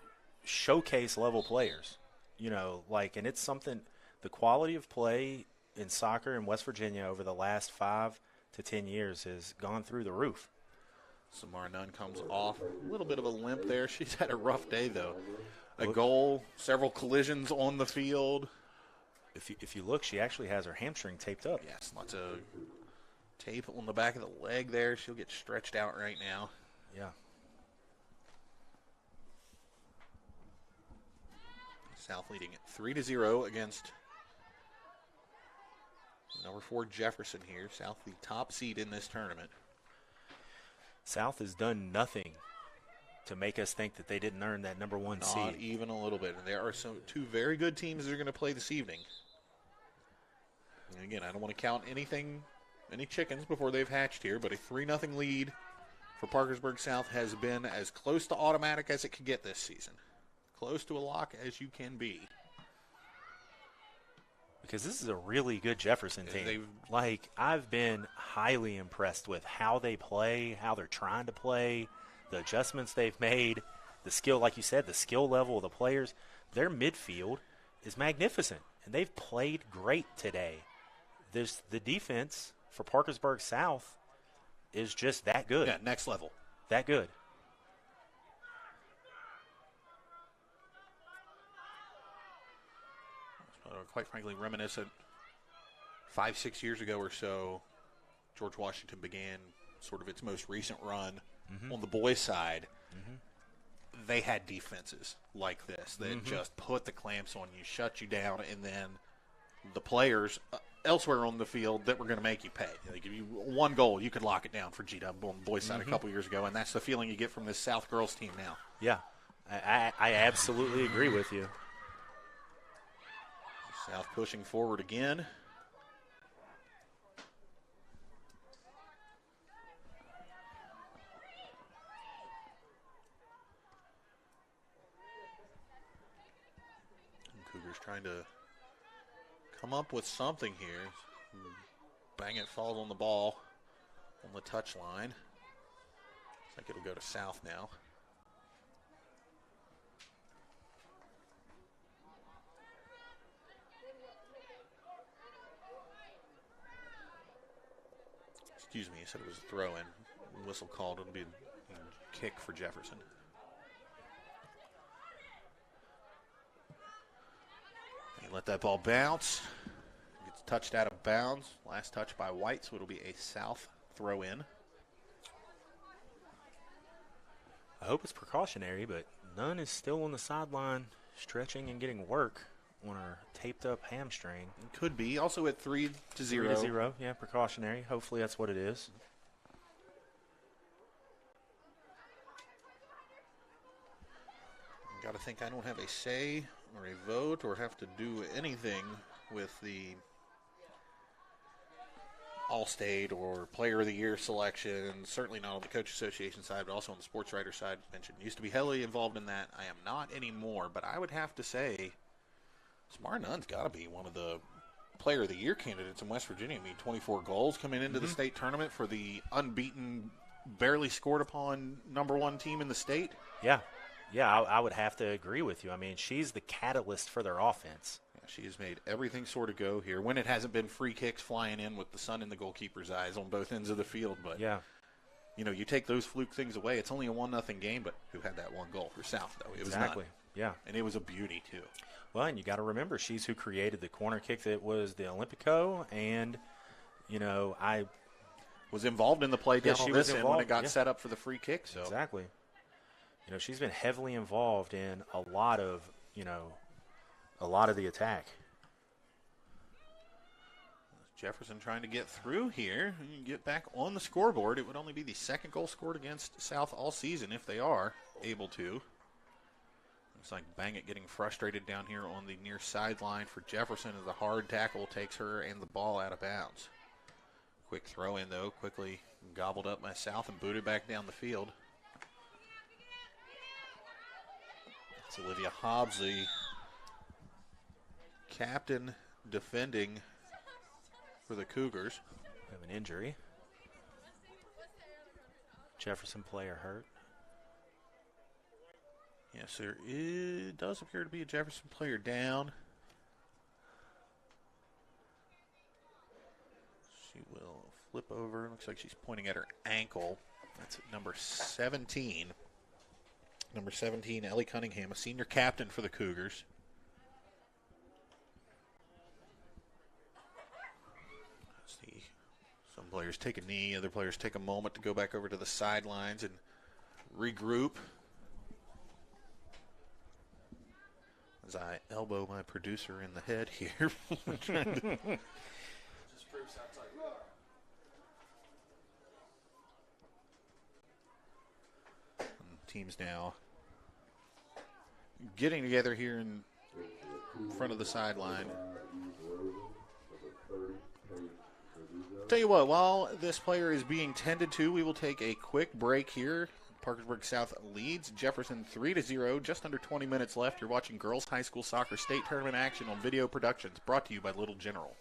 [SPEAKER 2] showcase level players, and it's something, the quality of play in soccer in West Virginia over the last 5 to 10 years has gone through the roof.
[SPEAKER 1] Samara Nunn comes off. A little bit of a limp there. She's had a rough day, though. A goal, several collisions on the field.
[SPEAKER 2] If you look, she actually has her hamstring taped up.
[SPEAKER 1] Yes, lots of tape on the back of the leg there. She'll get stretched out right now.
[SPEAKER 2] Yeah.
[SPEAKER 1] South leading it 3-0 against number 4 Jefferson here. South the top seed in this tournament.
[SPEAKER 2] South has done nothing to make us think that they didn't earn that number 1 seed.
[SPEAKER 1] Not even a little bit. And there are two very good teams that are going to play this evening. And again, I don't want to count any chickens before they've hatched here, but a 3-0 lead for Parkersburg South has been as close to automatic as it could get this season. Close to a lock as you can be.
[SPEAKER 2] Because this is a really good Jefferson team. I've been highly impressed with how they play, how they're trying to play, the adjustments they've made, the skill, like you said, the skill level of the players. Their midfield is magnificent, and they've played great today. The defense for Parkersburg South is just that good.
[SPEAKER 1] Yeah, next level.
[SPEAKER 2] That good.
[SPEAKER 1] Quite frankly, reminiscent 5-6 years ago or so, George Washington began sort of its most recent run on the boys' side. They had defenses like this that just put the clamps on you, shut you down, and then the players elsewhere on the field that were going to make you pay. They give you one goal, you could lock it down for G-Dub on the boys' side a couple years ago, and that's the feeling you get from this South girls team now.
[SPEAKER 2] Yeah, I absolutely agree with you.
[SPEAKER 1] South pushing forward again. And Cougars trying to come up with something here. Bang it falls on the ball on the touch line. Looks like it'll go to South now. Excuse me, he said it was a throw-in. Whistle called. It'll be a kick for Jefferson. Let that ball bounce. Gets touched out of bounds. Last touch by White, so it'll be a South throw in.
[SPEAKER 2] I hope it's precautionary, but Nunn is still on the sideline stretching and getting work on her taped up hamstring.
[SPEAKER 1] It could be. Also at 3-0.
[SPEAKER 2] 3-0, yeah, precautionary. Hopefully that's what it is.
[SPEAKER 1] Got to think I don't have a say or a vote or have to do anything with the All-State or Player of the Year selection. Certainly not on the Coach Association side, but also on the sports writer side. Mentioned used to be heavily involved in that. I am not anymore, but I would have to say Samara Nunn's got to be one of the Player of the Year candidates in West Virginia. I mean, 24 goals coming into the state tournament for the unbeaten, barely scored upon #1 team in the state.
[SPEAKER 2] Yeah, I would have to agree with you. I mean, she's the catalyst for their offense.
[SPEAKER 1] Yeah, she has made everything sort of go here when it hasn't been free kicks flying in with the sun in the goalkeeper's eyes on both ends of the field. But, you know, you take those fluke things away, it's only a 1-0 game, but who had that one goal for South, though? It was Nunn.
[SPEAKER 2] Yeah.
[SPEAKER 1] And it was a beauty, too.
[SPEAKER 2] Well, and you got to remember, she's who created the corner kick that was the Olympico, and, you know, I
[SPEAKER 1] was involved in the play down on this end when it got
[SPEAKER 2] yeah.
[SPEAKER 1] set up for the free kick. So
[SPEAKER 2] exactly. You know, she's been heavily involved in a lot of the attack.
[SPEAKER 1] Jefferson trying to get through here and get back on the scoreboard. It would only be the second goal scored against South all season if they are able to. Looks like Bangett getting frustrated down here on the near sideline for Jefferson as the hard tackle takes her and the ball out of bounds. Quick throw in, though, quickly gobbled up by South and booted back down the field. It's Olivia Hobbs, the captain, defending for the Cougars.
[SPEAKER 2] We have an injury. Jefferson player hurt.
[SPEAKER 1] Yes, there does appear to be a Jefferson player down. She will flip over. Looks like she's pointing at her ankle. That's number 17. Number 17, Ellie Cunningham, a senior captain for the Cougars. See, some players take a knee, other players take a moment to go back over to the sidelines and regroup. As I elbow my producer in the head here. Teams now getting together here in front of the sideline. Tell you what, while this player is being tended to, we will take a quick break here. Parkersburg South leads Jefferson 3-0, just under 20 minutes left. You're watching Girls High School Soccer State Tournament action on Video Productions, brought to you by Little General.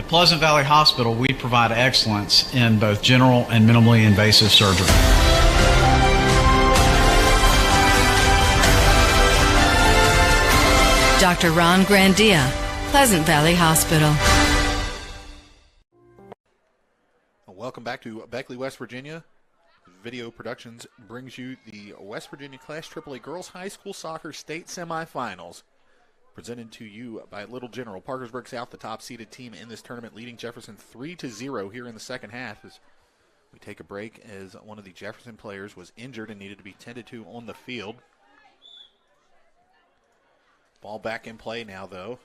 [SPEAKER 9] Pleasant Valley Hospital, we provide excellence in both general and minimally invasive surgery.
[SPEAKER 10] Dr. Ron Grandia, Pleasant Valley Hospital.
[SPEAKER 1] Welcome back to Beckley, West Virginia. Video Productions brings you the West Virginia Class AAA Girls High School Soccer State Semifinals. Presented to you by Little General. Parkersburg South, the top-seeded team in this tournament, leading Jefferson 3-0 here in the second half. As we take a break, as one of the Jefferson players was injured and needed to be tended to on the field. Ball back in play now, though.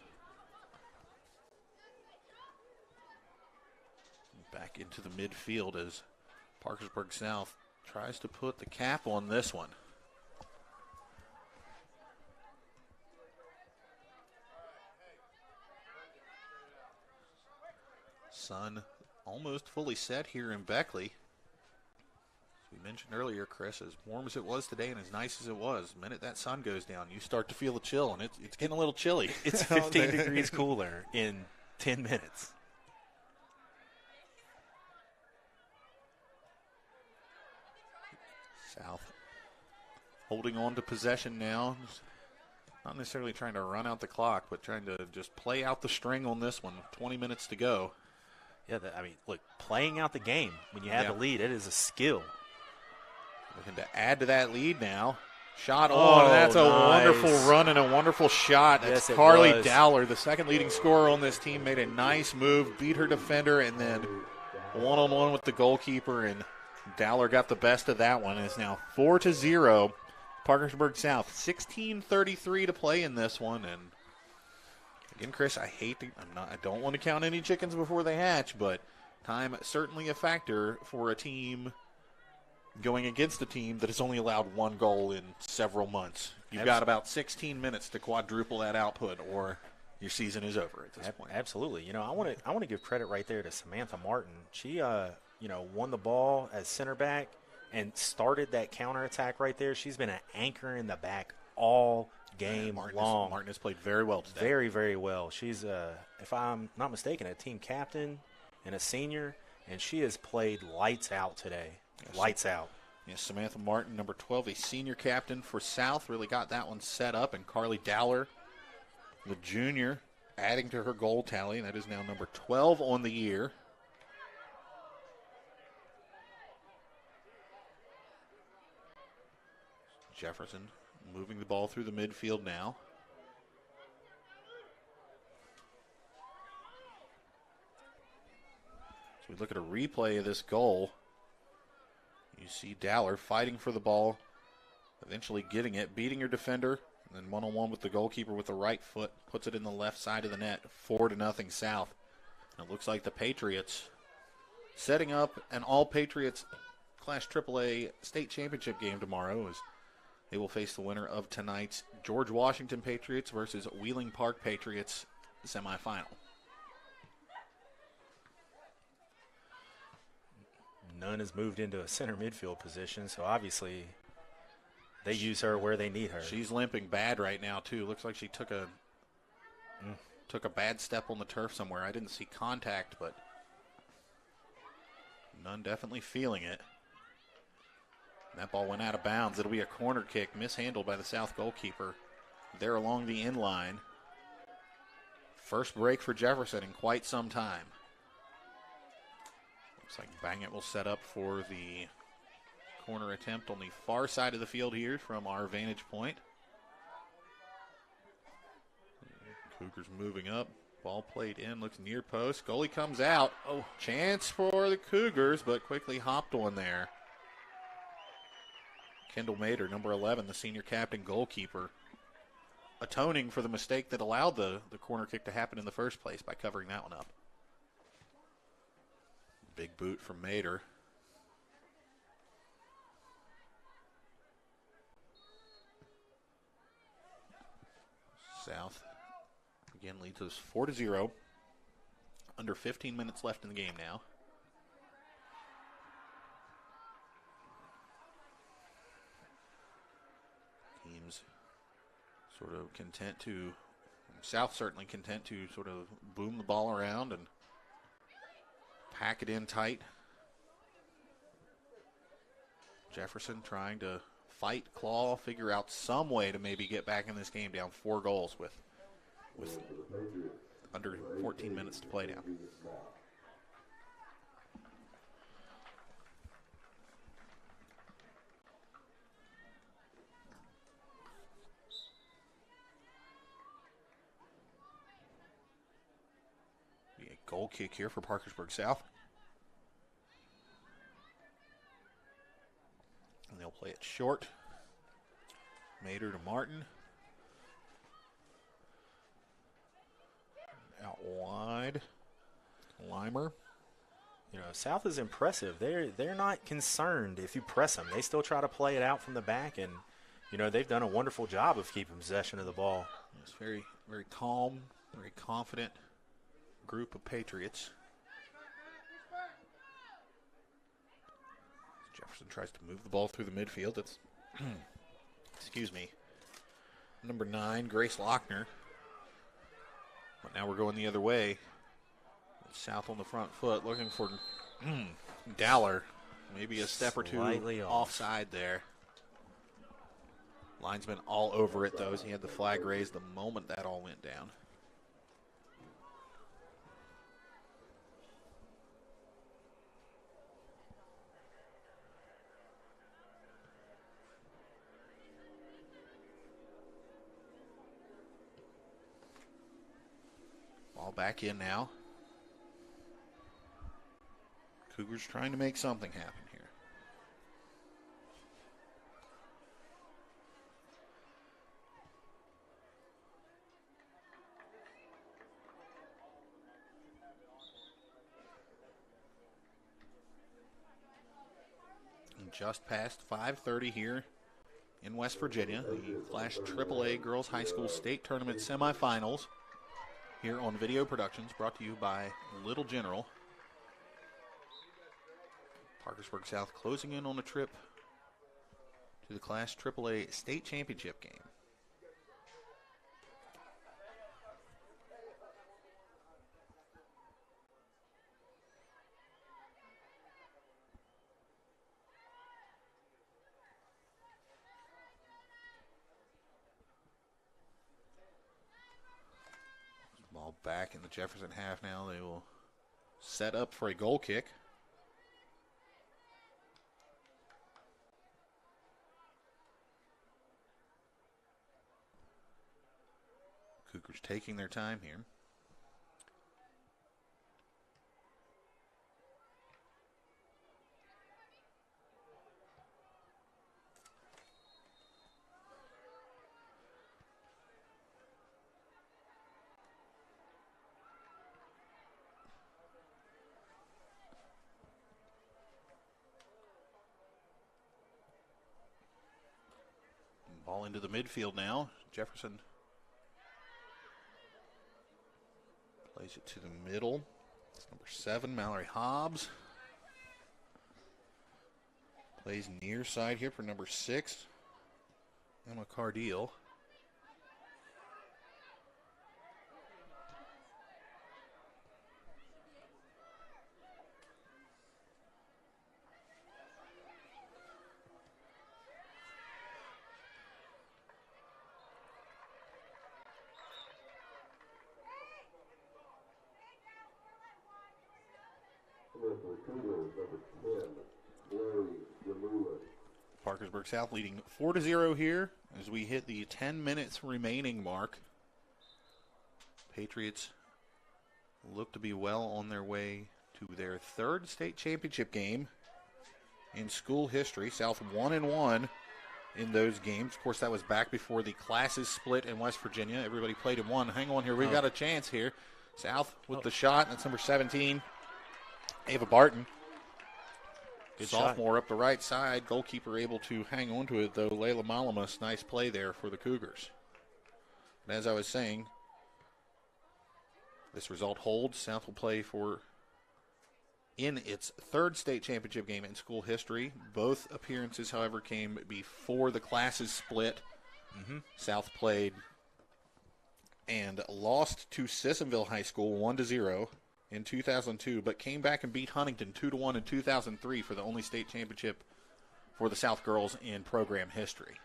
[SPEAKER 1] Back into the midfield as Parkersburg South tries to put the cap on this one. Sun almost fully set here in Beckley. As we mentioned earlier, Chris, as warm as it was today and as nice as it was, the minute that sun goes down, you start to feel the chill, and it's getting a little chilly.
[SPEAKER 2] It's 15 degrees cooler in 10 minutes.
[SPEAKER 1] South holding on to possession now. Not necessarily trying to run out the clock, but trying to just play out the string on this one. 20 minutes to go.
[SPEAKER 2] Yeah, look, playing out the game when you have the lead, it is a skill.
[SPEAKER 1] Looking to add to that lead now. Shot on. That's a wonderful run and a wonderful shot. That's Carly Dowler, the second leading scorer on this team, made a nice move, beat her defender, and then one-on-one with the goalkeeper, and Dowler got the best of that one. It's now 4-0. Parkersburg South, 16:33 to play in this one. And again, Chris, I don't want to count any chickens before they hatch, but time certainly a factor for a team going against a team that has only allowed one goal in several months. You've got about 16 minutes to quadruple that output, or your season is over at this point.
[SPEAKER 2] Absolutely. I want to give credit right there to Samantha Martin. She won the ball as center back and started that counterattack right there. She's been an anchor in the back all game long.
[SPEAKER 1] Martin has played very well today.
[SPEAKER 2] Very, very well. She's, if I'm not mistaken, a team captain and a senior, and she has played lights out today. Yes. Lights out.
[SPEAKER 1] Yes, Samantha Martin, number 12, a senior captain for South, really got that one set up. And Carly Dowler, the junior, adding to her goal tally. That is now number 12 on the year. Jefferson moving the ball through the midfield now. So we look at a replay of this goal. You see Dowler fighting for the ball, eventually getting it, beating her defender, and then one-on-one with the goalkeeper with the right foot, puts it in the left side of the net, 4-0 South. And it looks like the Patriots setting up an all-Patriots Class AAA state championship game tomorrow as they will face the winner of tonight's George Washington Patriots versus Wheeling Park Patriots semifinal.
[SPEAKER 2] Nunn has moved into a center midfield position, so obviously they use her where they need her.
[SPEAKER 1] She's limping bad right now, too. Looks like she took a bad step on the turf somewhere. I didn't see contact, but Nunn definitely feeling it. That ball went out of bounds. It'll be a corner kick, mishandled by the South goalkeeper there along the end line. First break for Jefferson in quite some time. Looks like Bangett will set up for the corner attempt on the far side of the field here from our vantage point. Cougars moving up. Ball played in, looks near post. Goalie comes out. Oh, chance for the Cougars, but quickly hopped on there. Kendall Mader, number 11, the senior captain goalkeeper, atoning for the mistake that allowed the corner kick to happen in the first place by covering that one up. Big boot from Mader. South again leads us 4-0. Under 15 minutes left in the game now. Teams sort of content to, South certainly content to sort of boom the ball around and pack it in tight. Jefferson trying to fight, claw, figure out some way to maybe get back in this game down 4 goals with under 14 minutes to play now. goal kick here for Parkersburg South. And they'll play it short. Mater to Martin. Out wide. Limer.
[SPEAKER 2] You know, South is impressive. They're not concerned if you press them. They still try to play it out from the back, and, you know, they've done a wonderful job of keeping possession of the ball.
[SPEAKER 1] It's very, very calm, very confident group of Patriots. Jefferson tries to move the ball through the midfield. It's, excuse me, number 9, Grace Lochner. But now we're going the other way. South on the front foot, looking for Dowler. Maybe a step or two
[SPEAKER 2] Slightly
[SPEAKER 1] offside there. Linesman all over it, though, as he had the flag raised the moment that all went down. Ball back in now. Cougars trying to make something happen here. And just past 5:30 here in West Virginia, the Class AAA Girls High School State Tournament semifinals here on Video Productions, brought to you by Little General. Parkersburg South closing in on a trip to the Class AAA State Championship game. Ball back in the Jefferson half now. They will set up for a goal kick. Cougars taking their time here. Ball into the midfield now. Jefferson plays it to the middle. It's number 7, Mallory Hobbs. Plays near side here for number 6, Emma Cardeal. Parkersburg South leading 4-0 here as we hit the 10 minutes remaining mark. Patriots look to be well on their way to their 3rd state championship game in school history. South 1-1 in those games. Of course, that was back before the classes split in West Virginia. Everybody played in one. Hang on here. We've got a chance here. South with the shot. That's number 17, Ava Barton.
[SPEAKER 2] Good
[SPEAKER 1] sophomore shot up the right side. Goalkeeper able to hang on to it, though. Layla Malamus, nice play there for the Cougars. And as I was saying, this result holds. South will play in its 3rd state championship game in school history. Both appearances, however, came before the classes split. South played and lost to Sissonville High School 1-0 in 2002, but came back and beat Huntington 2-1 in 2003 for the only state championship for the South girls in program history.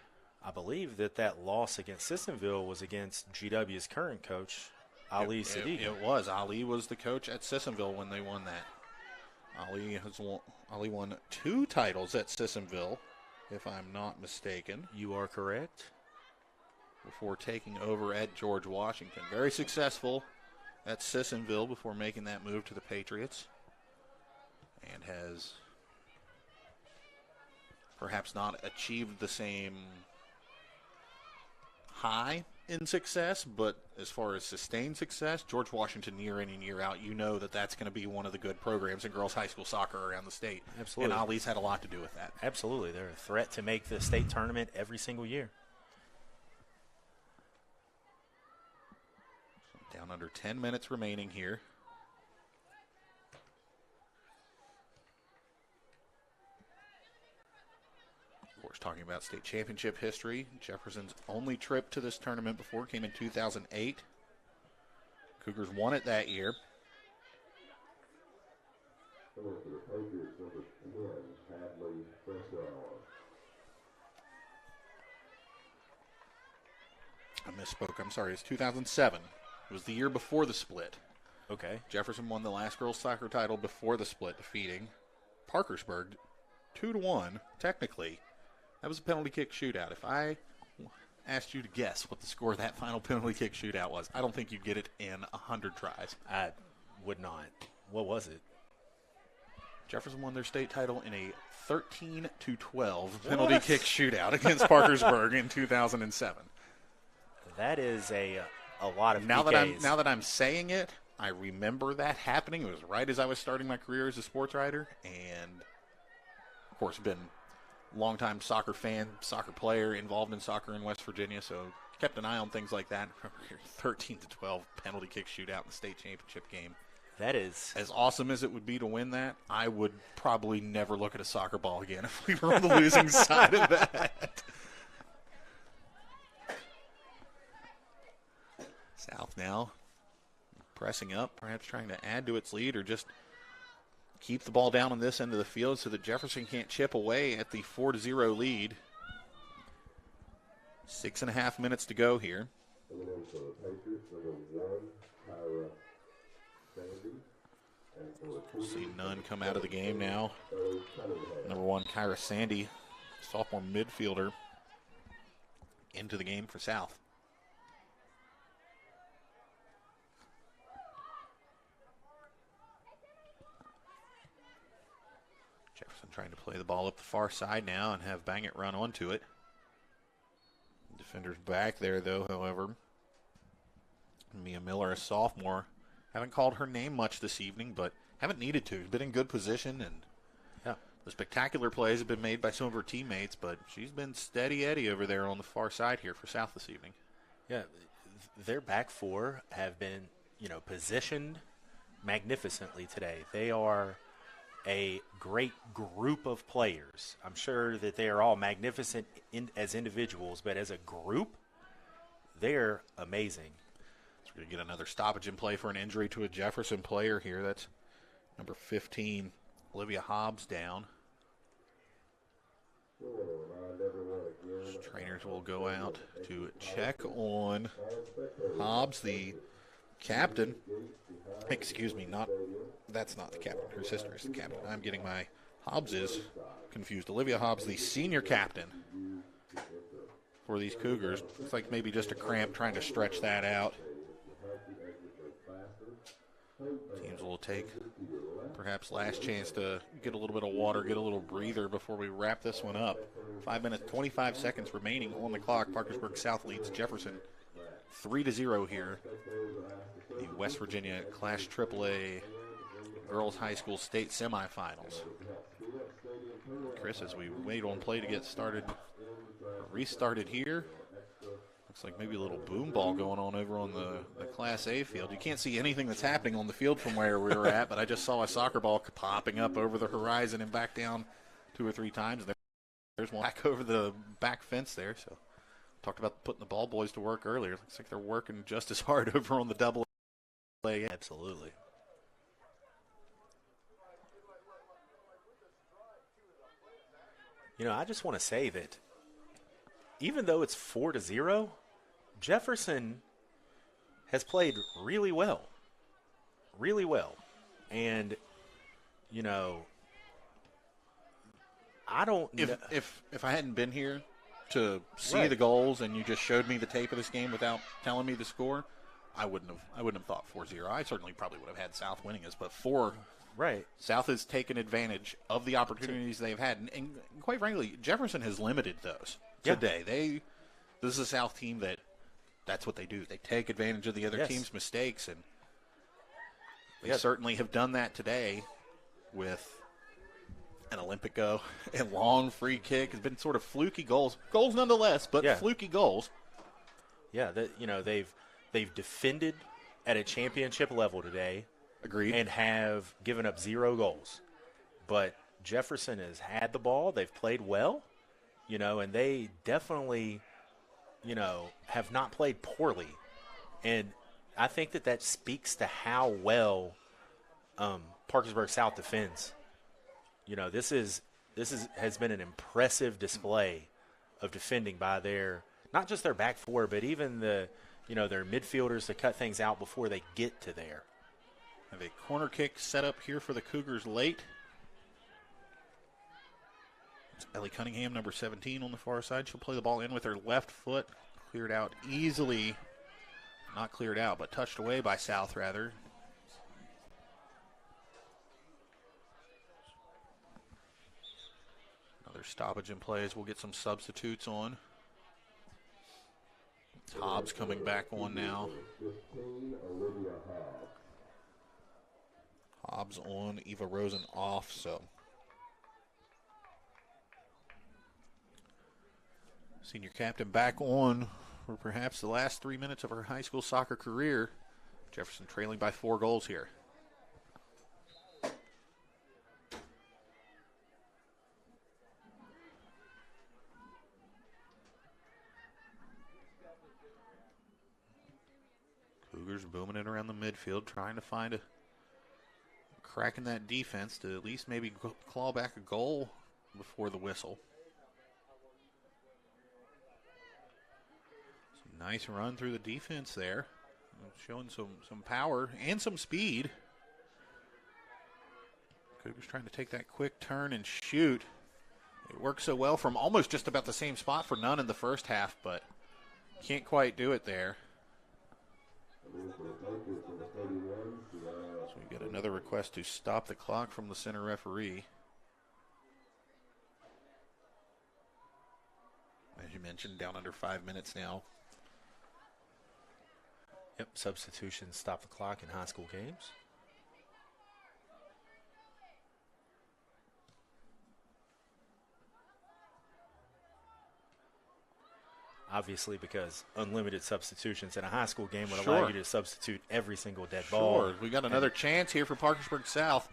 [SPEAKER 2] I believe that loss against Sissonville was against GW's current coach, Ali Sadiq.
[SPEAKER 1] It was. Ali was the coach at Sissonville when they won that. Ali won 2 titles at Sissonville, if I'm not mistaken.
[SPEAKER 2] You are correct.
[SPEAKER 1] Before taking over at George Washington. Very successful at Sissonville before making that move to the Patriots, and has perhaps not achieved the same high in success, but as far as sustained success, George Washington year in and year out, you know that that's going to be one of the good programs in girls high school soccer around the state.
[SPEAKER 2] Absolutely.
[SPEAKER 1] And Ollie's had a lot to do with that.
[SPEAKER 2] Absolutely. They're a threat to make the state tournament every single year.
[SPEAKER 1] So down under 10 minutes remaining here. Of course, talking about state championship history, Jefferson's only trip to this tournament before came in 2008. Cougars won it that year. I misspoke. I'm sorry. It's 2007. It was the year before the split.
[SPEAKER 2] Okay.
[SPEAKER 1] Jefferson won the last girls soccer title before the split, defeating Parkersburg 2-1, technically. That was a penalty kick shootout. If I asked you to guess what the score of that final penalty kick shootout was, I don't think you'd get it in 100 tries.
[SPEAKER 2] I would not. What was it?
[SPEAKER 1] Jefferson won their state title in a 13-12 penalty kick shootout against Parkersburg in 2007.
[SPEAKER 2] That is a lot of
[SPEAKER 1] now
[SPEAKER 2] PKs.
[SPEAKER 1] that I'm saying it, I remember that happening. It was right as I was starting my career as a sports writer, and of course, been longtime soccer fan, soccer player, involved in soccer in West Virginia, so kept an eye on things like that. 13-12 penalty kick shootout in the state championship game.
[SPEAKER 2] That is
[SPEAKER 1] as awesome as it would be to win that. I would probably never look at a soccer ball again if we were on the losing side of that. South now pressing up, perhaps trying to add to its lead or just keep the ball down on this end of the field so that Jefferson can't chip away at the 4-0 lead. 6.5 minutes to go here. We'll see none come out of the game now. Number 1, Kyra Sandy, sophomore midfielder, into the game for South. Jefferson trying to play the ball up the far side now and have Bang It run onto it. Defenders back there, though, however. Mia Miller, a sophomore. Haven't called her name much this evening, but haven't needed to. Been in good position, and the spectacular plays have been made by some of her teammates, but she's been steady Eddie over there on the far side here for South this evening.
[SPEAKER 2] Yeah, their back four have been, positioned magnificently today. They are a great group of players. I'm sure that they are all magnificent as individuals, but as a group, they're amazing.
[SPEAKER 1] So we're going to get another stoppage in play for an injury to a Jefferson player here. That's number 15, Olivia Hobbs, down. Trainers will go out to check on Hobbs, the captain. Excuse me, that's not the captain. Her sister is the captain. I'm getting my Hobbses confused. Olivia Hobbs, the senior captain for these Cougars. Looks like maybe just a cramp, trying to stretch that out. Teams will take perhaps last chance to get a little bit of water, get a little breather before we wrap this one up. 5 minutes, 25 seconds remaining on the clock. Parkersburg South leads Jefferson 3-0 here. The West Virginia Class AAA Girls High School State Semifinals. Chris, as we wait on play to get started, restarted here. Looks like maybe a little boom ball going on over on the Class A field. You can't see anything that's happening on the field from where we were at, but I just saw a soccer ball popping up over the horizon and back down 2 or 3 times. There's one back over the back fence there. So talked about putting the ball boys to work earlier. Looks like they're working just as hard over on the double A.
[SPEAKER 2] Absolutely. I just want to say that even though it's 4-0, Jefferson has played really well. Really well. And, I don't know.
[SPEAKER 1] If I hadn't been here to see the goals and you just showed me the tape of this game without telling me the score, I wouldn't have thought 4-0. I certainly probably would have had South winning this, but 4.
[SPEAKER 2] Right.
[SPEAKER 1] South has taken advantage of the opportunities they've had, and quite frankly, Jefferson has limited those today. This is a South team that's what they do. They take advantage of the other team's mistakes, and they certainly have done that today with an Olympico and long free kick. It's been sort of fluky goals nonetheless, but fluky goals.
[SPEAKER 2] Yeah, they've defended at a championship level today.
[SPEAKER 1] Agreed.
[SPEAKER 2] And have given up 0 goals. But Jefferson has had the ball. They've played well, and they definitely, have not played poorly. And I think that speaks to how well Parkersburg South defends. This has been an impressive display of defending by not just their back four, but even their midfielders to cut things out before they get to there.
[SPEAKER 1] Have a corner kick set up here for the Cougars late. It's Ellie Cunningham, number 17 on the far side. She'll play the ball in with her left foot. Cleared out easily. Not cleared out, but touched away by South, rather. Another stoppage in play as we'll get some substitutes on. Hobbs coming back on now. Hobbs on, Eva Rosen off, so. Senior captain back on for perhaps the last 3 minutes of her high school soccer career. Jefferson trailing by 4 goals here. Cougars booming it around the midfield, trying to find a crack in that defense to at least maybe claw back a goal before the whistle. Some nice run through the defense there, showing some power and some speed. Cougars trying to take that quick turn and shoot. It worked so well from almost just about the same spot for Nunn in the first half, but can't quite do it there. So we get another request to stop the clock from the center referee. As you mentioned, down under 5 minutes now.
[SPEAKER 2] Yep, substitutions stop the clock in high school games. Obviously, because unlimited substitutions in a high school game would allow you to substitute every single dead ball.
[SPEAKER 1] We got another chance here for Parkersburg South.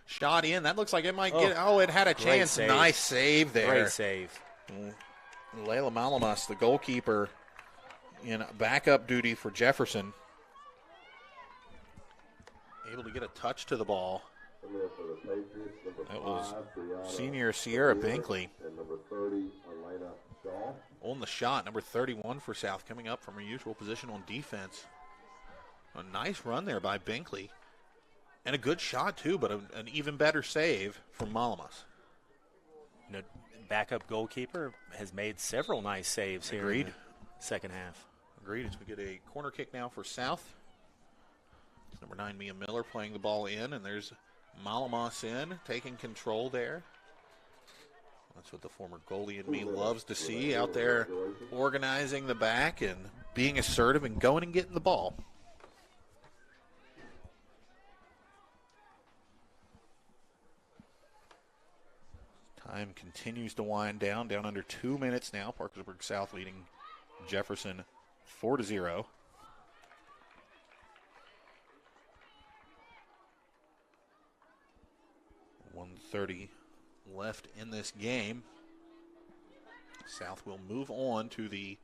[SPEAKER 1] Shot in. That looks like it might get. Oh, it had a chance.
[SPEAKER 2] Save.
[SPEAKER 1] Nice save there.
[SPEAKER 2] Great save.
[SPEAKER 1] Layla Malamas, the goalkeeper, in backup duty for Jefferson. Able to get a touch to the ball. That was senior Sierra Binkley. On the shot, number 31 for South, coming up from her usual position on defense. A nice run there by Binkley. And a good shot, too, but an even better save from Malamas.
[SPEAKER 2] Backup goalkeeper has made several nice saves here in the second half.
[SPEAKER 1] Agreed. As we get a corner kick now for South. It's number 9, Mia Miller, playing the ball in, and there's Malamas in, taking control there. That's what the former goalie in me loves to see, out there organizing the back and being assertive and going and getting the ball. Time continues to wind down under 2 minutes now. Parkersburg South leading Jefferson 4-0. .130 left in this game. South will move on to the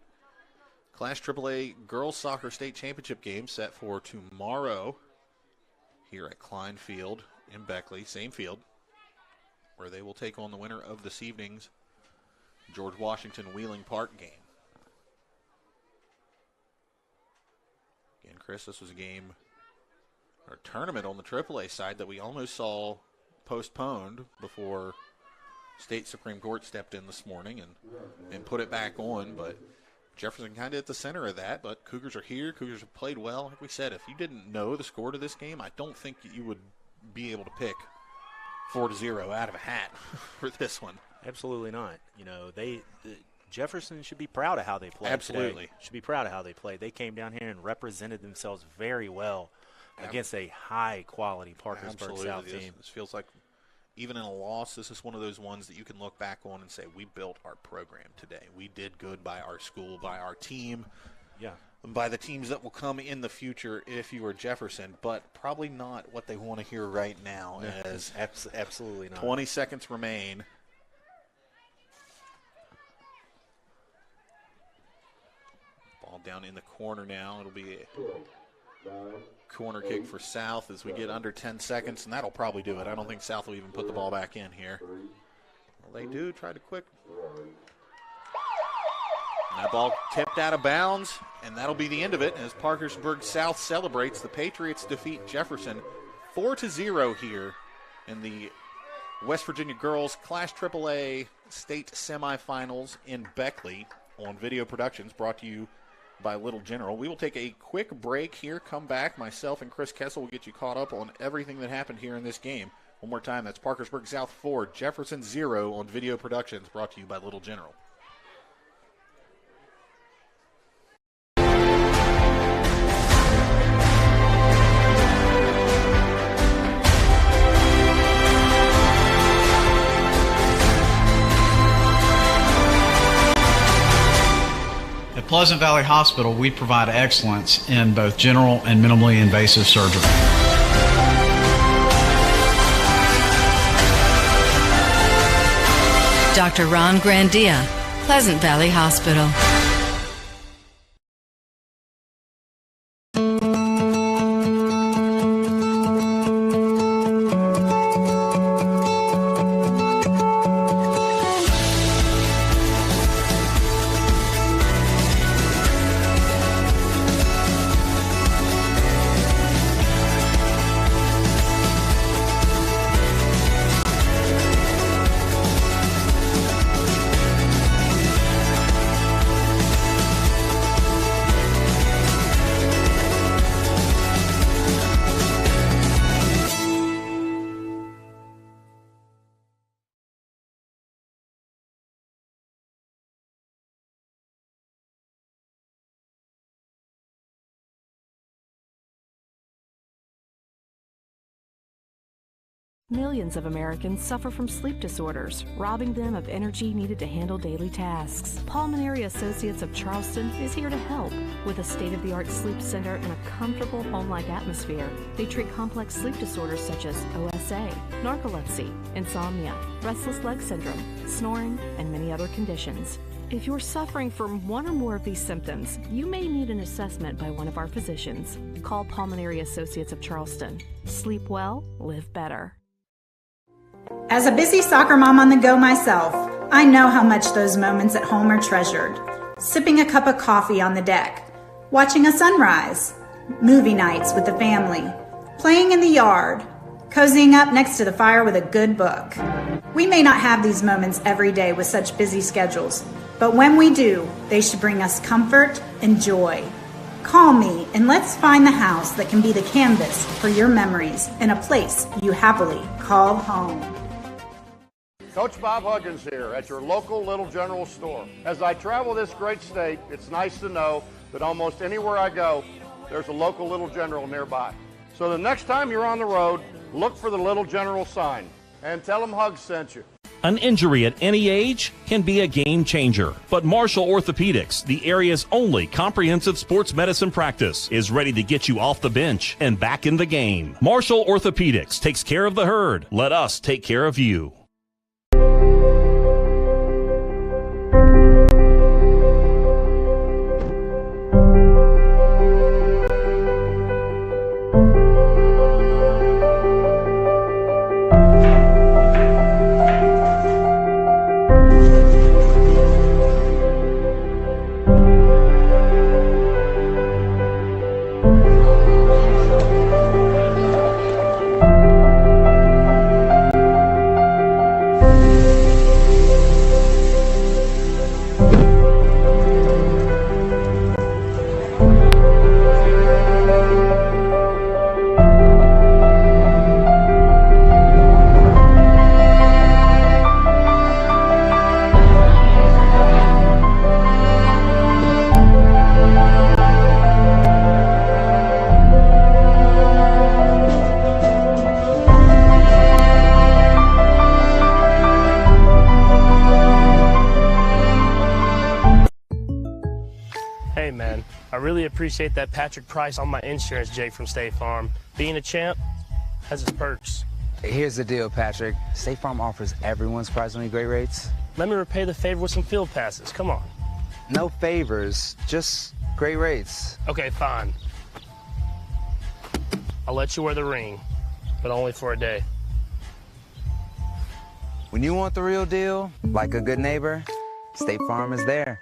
[SPEAKER 1] Class AAA Girls Soccer State Championship game set for tomorrow here at CLINE Field in Beckley, same field, where they will take on the winner of this evening's George Washington Wheeling Park game. Again, Chris, this was a game or tournament on the AAA side that we almost saw postponed before State Supreme Court stepped in this morning and put it back on, but Jefferson kind of at the center of that, but Cougars are here. Cougars have played well. Like we said, if you didn't know the score to this game, I don't think you would be able to pick 4-0 out of a hat for this one.
[SPEAKER 2] Absolutely not. You know, Jefferson should be proud of how they played.
[SPEAKER 1] Absolutely.
[SPEAKER 2] Today. Should be proud of how they played. They came down here and represented themselves very well against a high-quality Parkersburg South team.
[SPEAKER 1] This feels like, even in a loss, this is one of those ones that you can look back on and say, we built our program today. We did good by our school, by our team, by the teams that will come in the future if you are Jefferson, but probably not what they want to hear right now. As
[SPEAKER 2] absolutely not.
[SPEAKER 1] 20 seconds remain. Ball down in the corner now. It'll be a corner kick for South as we get under 10 seconds, and that'll probably do it. I don't think South will even put the ball back in here. Well, they do try to quick. And that ball tipped out of bounds, and that'll be the end of it as Parkersburg South celebrates. The Patriots defeat Jefferson 4-0 here in the West Virginia Girls Class AAA State Semifinals in Beckley on Video Productions, brought to you by Little General. We will take a quick break here, come back. Myself and Chris Kessel will get you caught up on everything that happened here in this game. One more time, that's Parkersburg South 4, Jefferson 0 on Video Productions, brought to you by Little General.
[SPEAKER 9] At Pleasant Valley Hospital, we provide excellence in both general and minimally invasive surgery.
[SPEAKER 10] Dr. Ron Grandia, Pleasant Valley Hospital.
[SPEAKER 8] Millions of Americans suffer from sleep disorders, robbing them of energy needed to handle daily tasks. Pulmonary Associates of Charleston is here to help with a state-of-the-art sleep center and a comfortable home-like atmosphere. They treat complex sleep disorders such as OSA, narcolepsy, insomnia, restless leg syndrome, snoring, and many other conditions. If you're suffering from one or more of these symptoms, you may need an assessment by one of our physicians. Call Pulmonary Associates of Charleston. Sleep well, live better.
[SPEAKER 11] As a busy soccer mom on the go myself, I know how much those moments at home are treasured. Sipping a cup of coffee on the deck, watching a sunrise, movie nights with the family, playing in the yard, cozying up next to the fire with a good book. We may not have these moments every day with such busy schedules, but when we do, they should bring us comfort and joy. Call me and let's find the house that can be the canvas for your memories and a place you happily call home.
[SPEAKER 4] Coach Bob Huggins here at your local Little General store. As I travel this great state, it's nice to know that almost anywhere I go, there's a local Little General nearby. So the next time you're on the road, look for the Little General sign and tell them Hugs sent you.
[SPEAKER 5] An injury at any age can be a game changer, but Marshall Orthopedics, the area's only comprehensive sports medicine practice, is ready to get you off the bench and back in the game. Marshall Orthopedics takes care of the herd. Let us take care of you.
[SPEAKER 6] really appreciate that Patrick price on my insurance, Jake from State Farm. Being a champ has its perks.
[SPEAKER 7] Here's the deal, Patrick. State Farm offers everyone surprisingly great rates.
[SPEAKER 6] Let me repay the favor with some field passes. Come on.
[SPEAKER 7] No favors, just great rates.
[SPEAKER 6] Okay, fine. I'll let you wear the ring, but only for a day.
[SPEAKER 7] When you want the real deal, like a good neighbor, State Farm is there.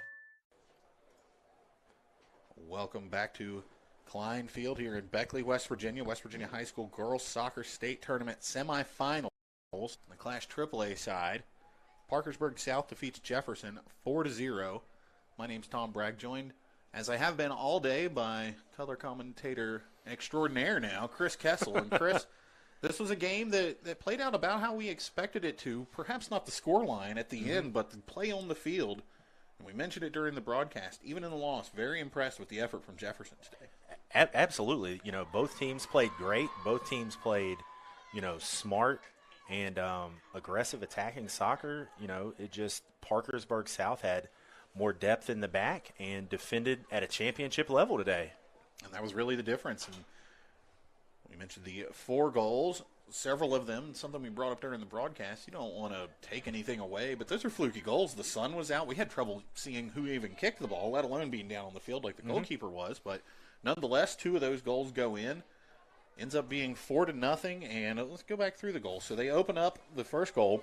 [SPEAKER 1] Welcome back to CLINE Field here in Beckley, West Virginia. West Virginia High School Girls Soccer State Tournament semifinals. The Class AAA side, Parkersburg South defeats Jefferson 4-0. My name's Tom Bragg, joined, as I have been all day, by color commentator extraordinaire now, Chris Kessel. And Chris, this was a game that played out about how we expected it to. Perhaps not the score line at the end, but the play on the field. And we mentioned it during the broadcast. Even in the loss, very impressed with the effort from Jefferson today.
[SPEAKER 2] Absolutely. You know, both teams played great. Both teams played, smart and aggressive attacking soccer. Parkersburg South had more depth in the back and defended at a championship level today.
[SPEAKER 1] And that was really the difference. And we mentioned the 4 goals, several of them, something we brought up during the broadcast. You don't want to take anything away, but those are fluky goals. The sun was out. We had trouble seeing who even kicked the ball, let alone being down on the field like the goalkeeper was. But nonetheless, 2 of those goals go in. Ends up being 4-0, and let's go back through the goals. So they open up the first goal.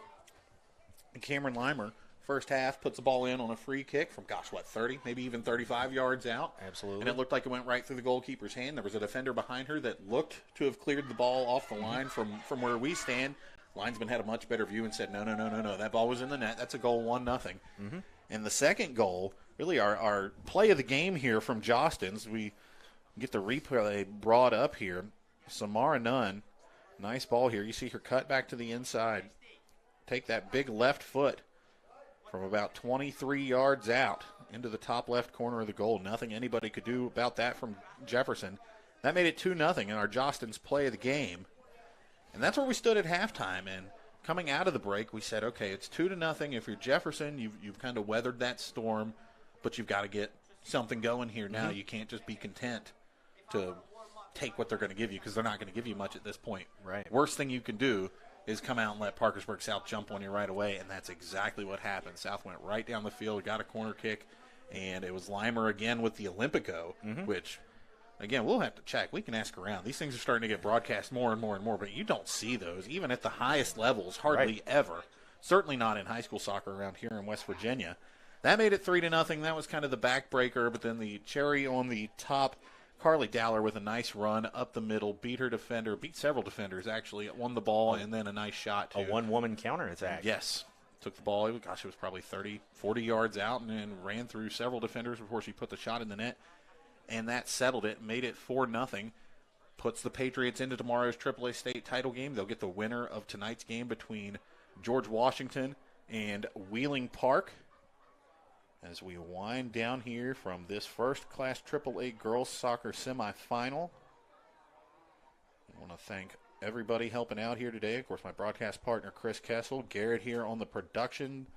[SPEAKER 1] Cameron Limer, first half, puts the ball in on a free kick from, 30, maybe even 35 yards out.
[SPEAKER 2] Absolutely.
[SPEAKER 1] And it looked like it went right through the goalkeeper's hand. There was a defender behind her that looked to have cleared the ball off the line from where we stand. Linesman had a much better view and said, no, that ball was in the net. That's a goal, 1-0. And the second goal, really our play of the game here from Jostens, we get the replay brought up here. Samara Nunn, nice ball here. You see her cut back to the inside. Take that big left foot from about 23 yards out into the top left corner of the goal. Nothing anybody could do about that from Jefferson. That made it 2-0 in our Jostens play of the game. And that's where we stood at halftime. And coming out of the break, we said, okay, it's 2-0. If you're Jefferson, you've kind of weathered that storm, but you've got to get something going here now. You can't just be content to take what they're going to give you, because they're not going to give you much at this point.
[SPEAKER 2] Right.
[SPEAKER 1] Worst thing you can do is come out and let Parkersburg South jump on you right away, and that's exactly what happened. South went right down the field, got a corner kick, and it was Limer again with the Olympico, which, again, we'll have to check. We can ask around. These things are starting to get broadcast more and more and more, but you don't see those, even at the highest levels, hardly ever. Certainly not in high school soccer around here in West Virginia. That made it 3-0. That was kind of the backbreaker, but then the cherry on the top, Carly Dowler with a nice run up the middle, beat several defenders actually, won the ball, and then a nice shot too.
[SPEAKER 2] A one-woman counterattack.
[SPEAKER 1] Yes. Took the ball, it was probably 30, 40 yards out, and then ran through several defenders before she put the shot in the net. And that settled it, made it 4-0. Puts the Patriots into tomorrow's AAA state title game. They'll get the winner of tonight's game between George Washington and Wheeling Park. As we wind down here from this first Class AAA girls soccer semifinal, I want to thank everybody helping out here today. Of course, my broadcast partner, Chris Kessel, Garrett here on the production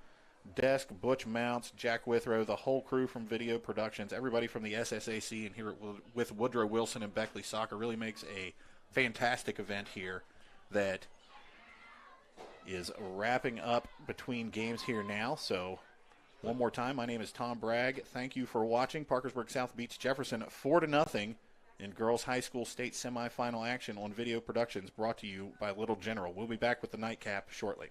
[SPEAKER 1] desk, Butch Mounts, Jack Withrow, the whole crew from Video Productions, everybody from the SSAC and here with Woodrow Wilson and Beckley Soccer really makes a fantastic event here that is wrapping up between games here now. So one more time, my name is Tom Bragg. Thank you for watching. Parkersburg South beats Jefferson 4-0 in girls high school state semifinal action on Video Productions, brought to you by Little General. We'll be back with the nightcap shortly.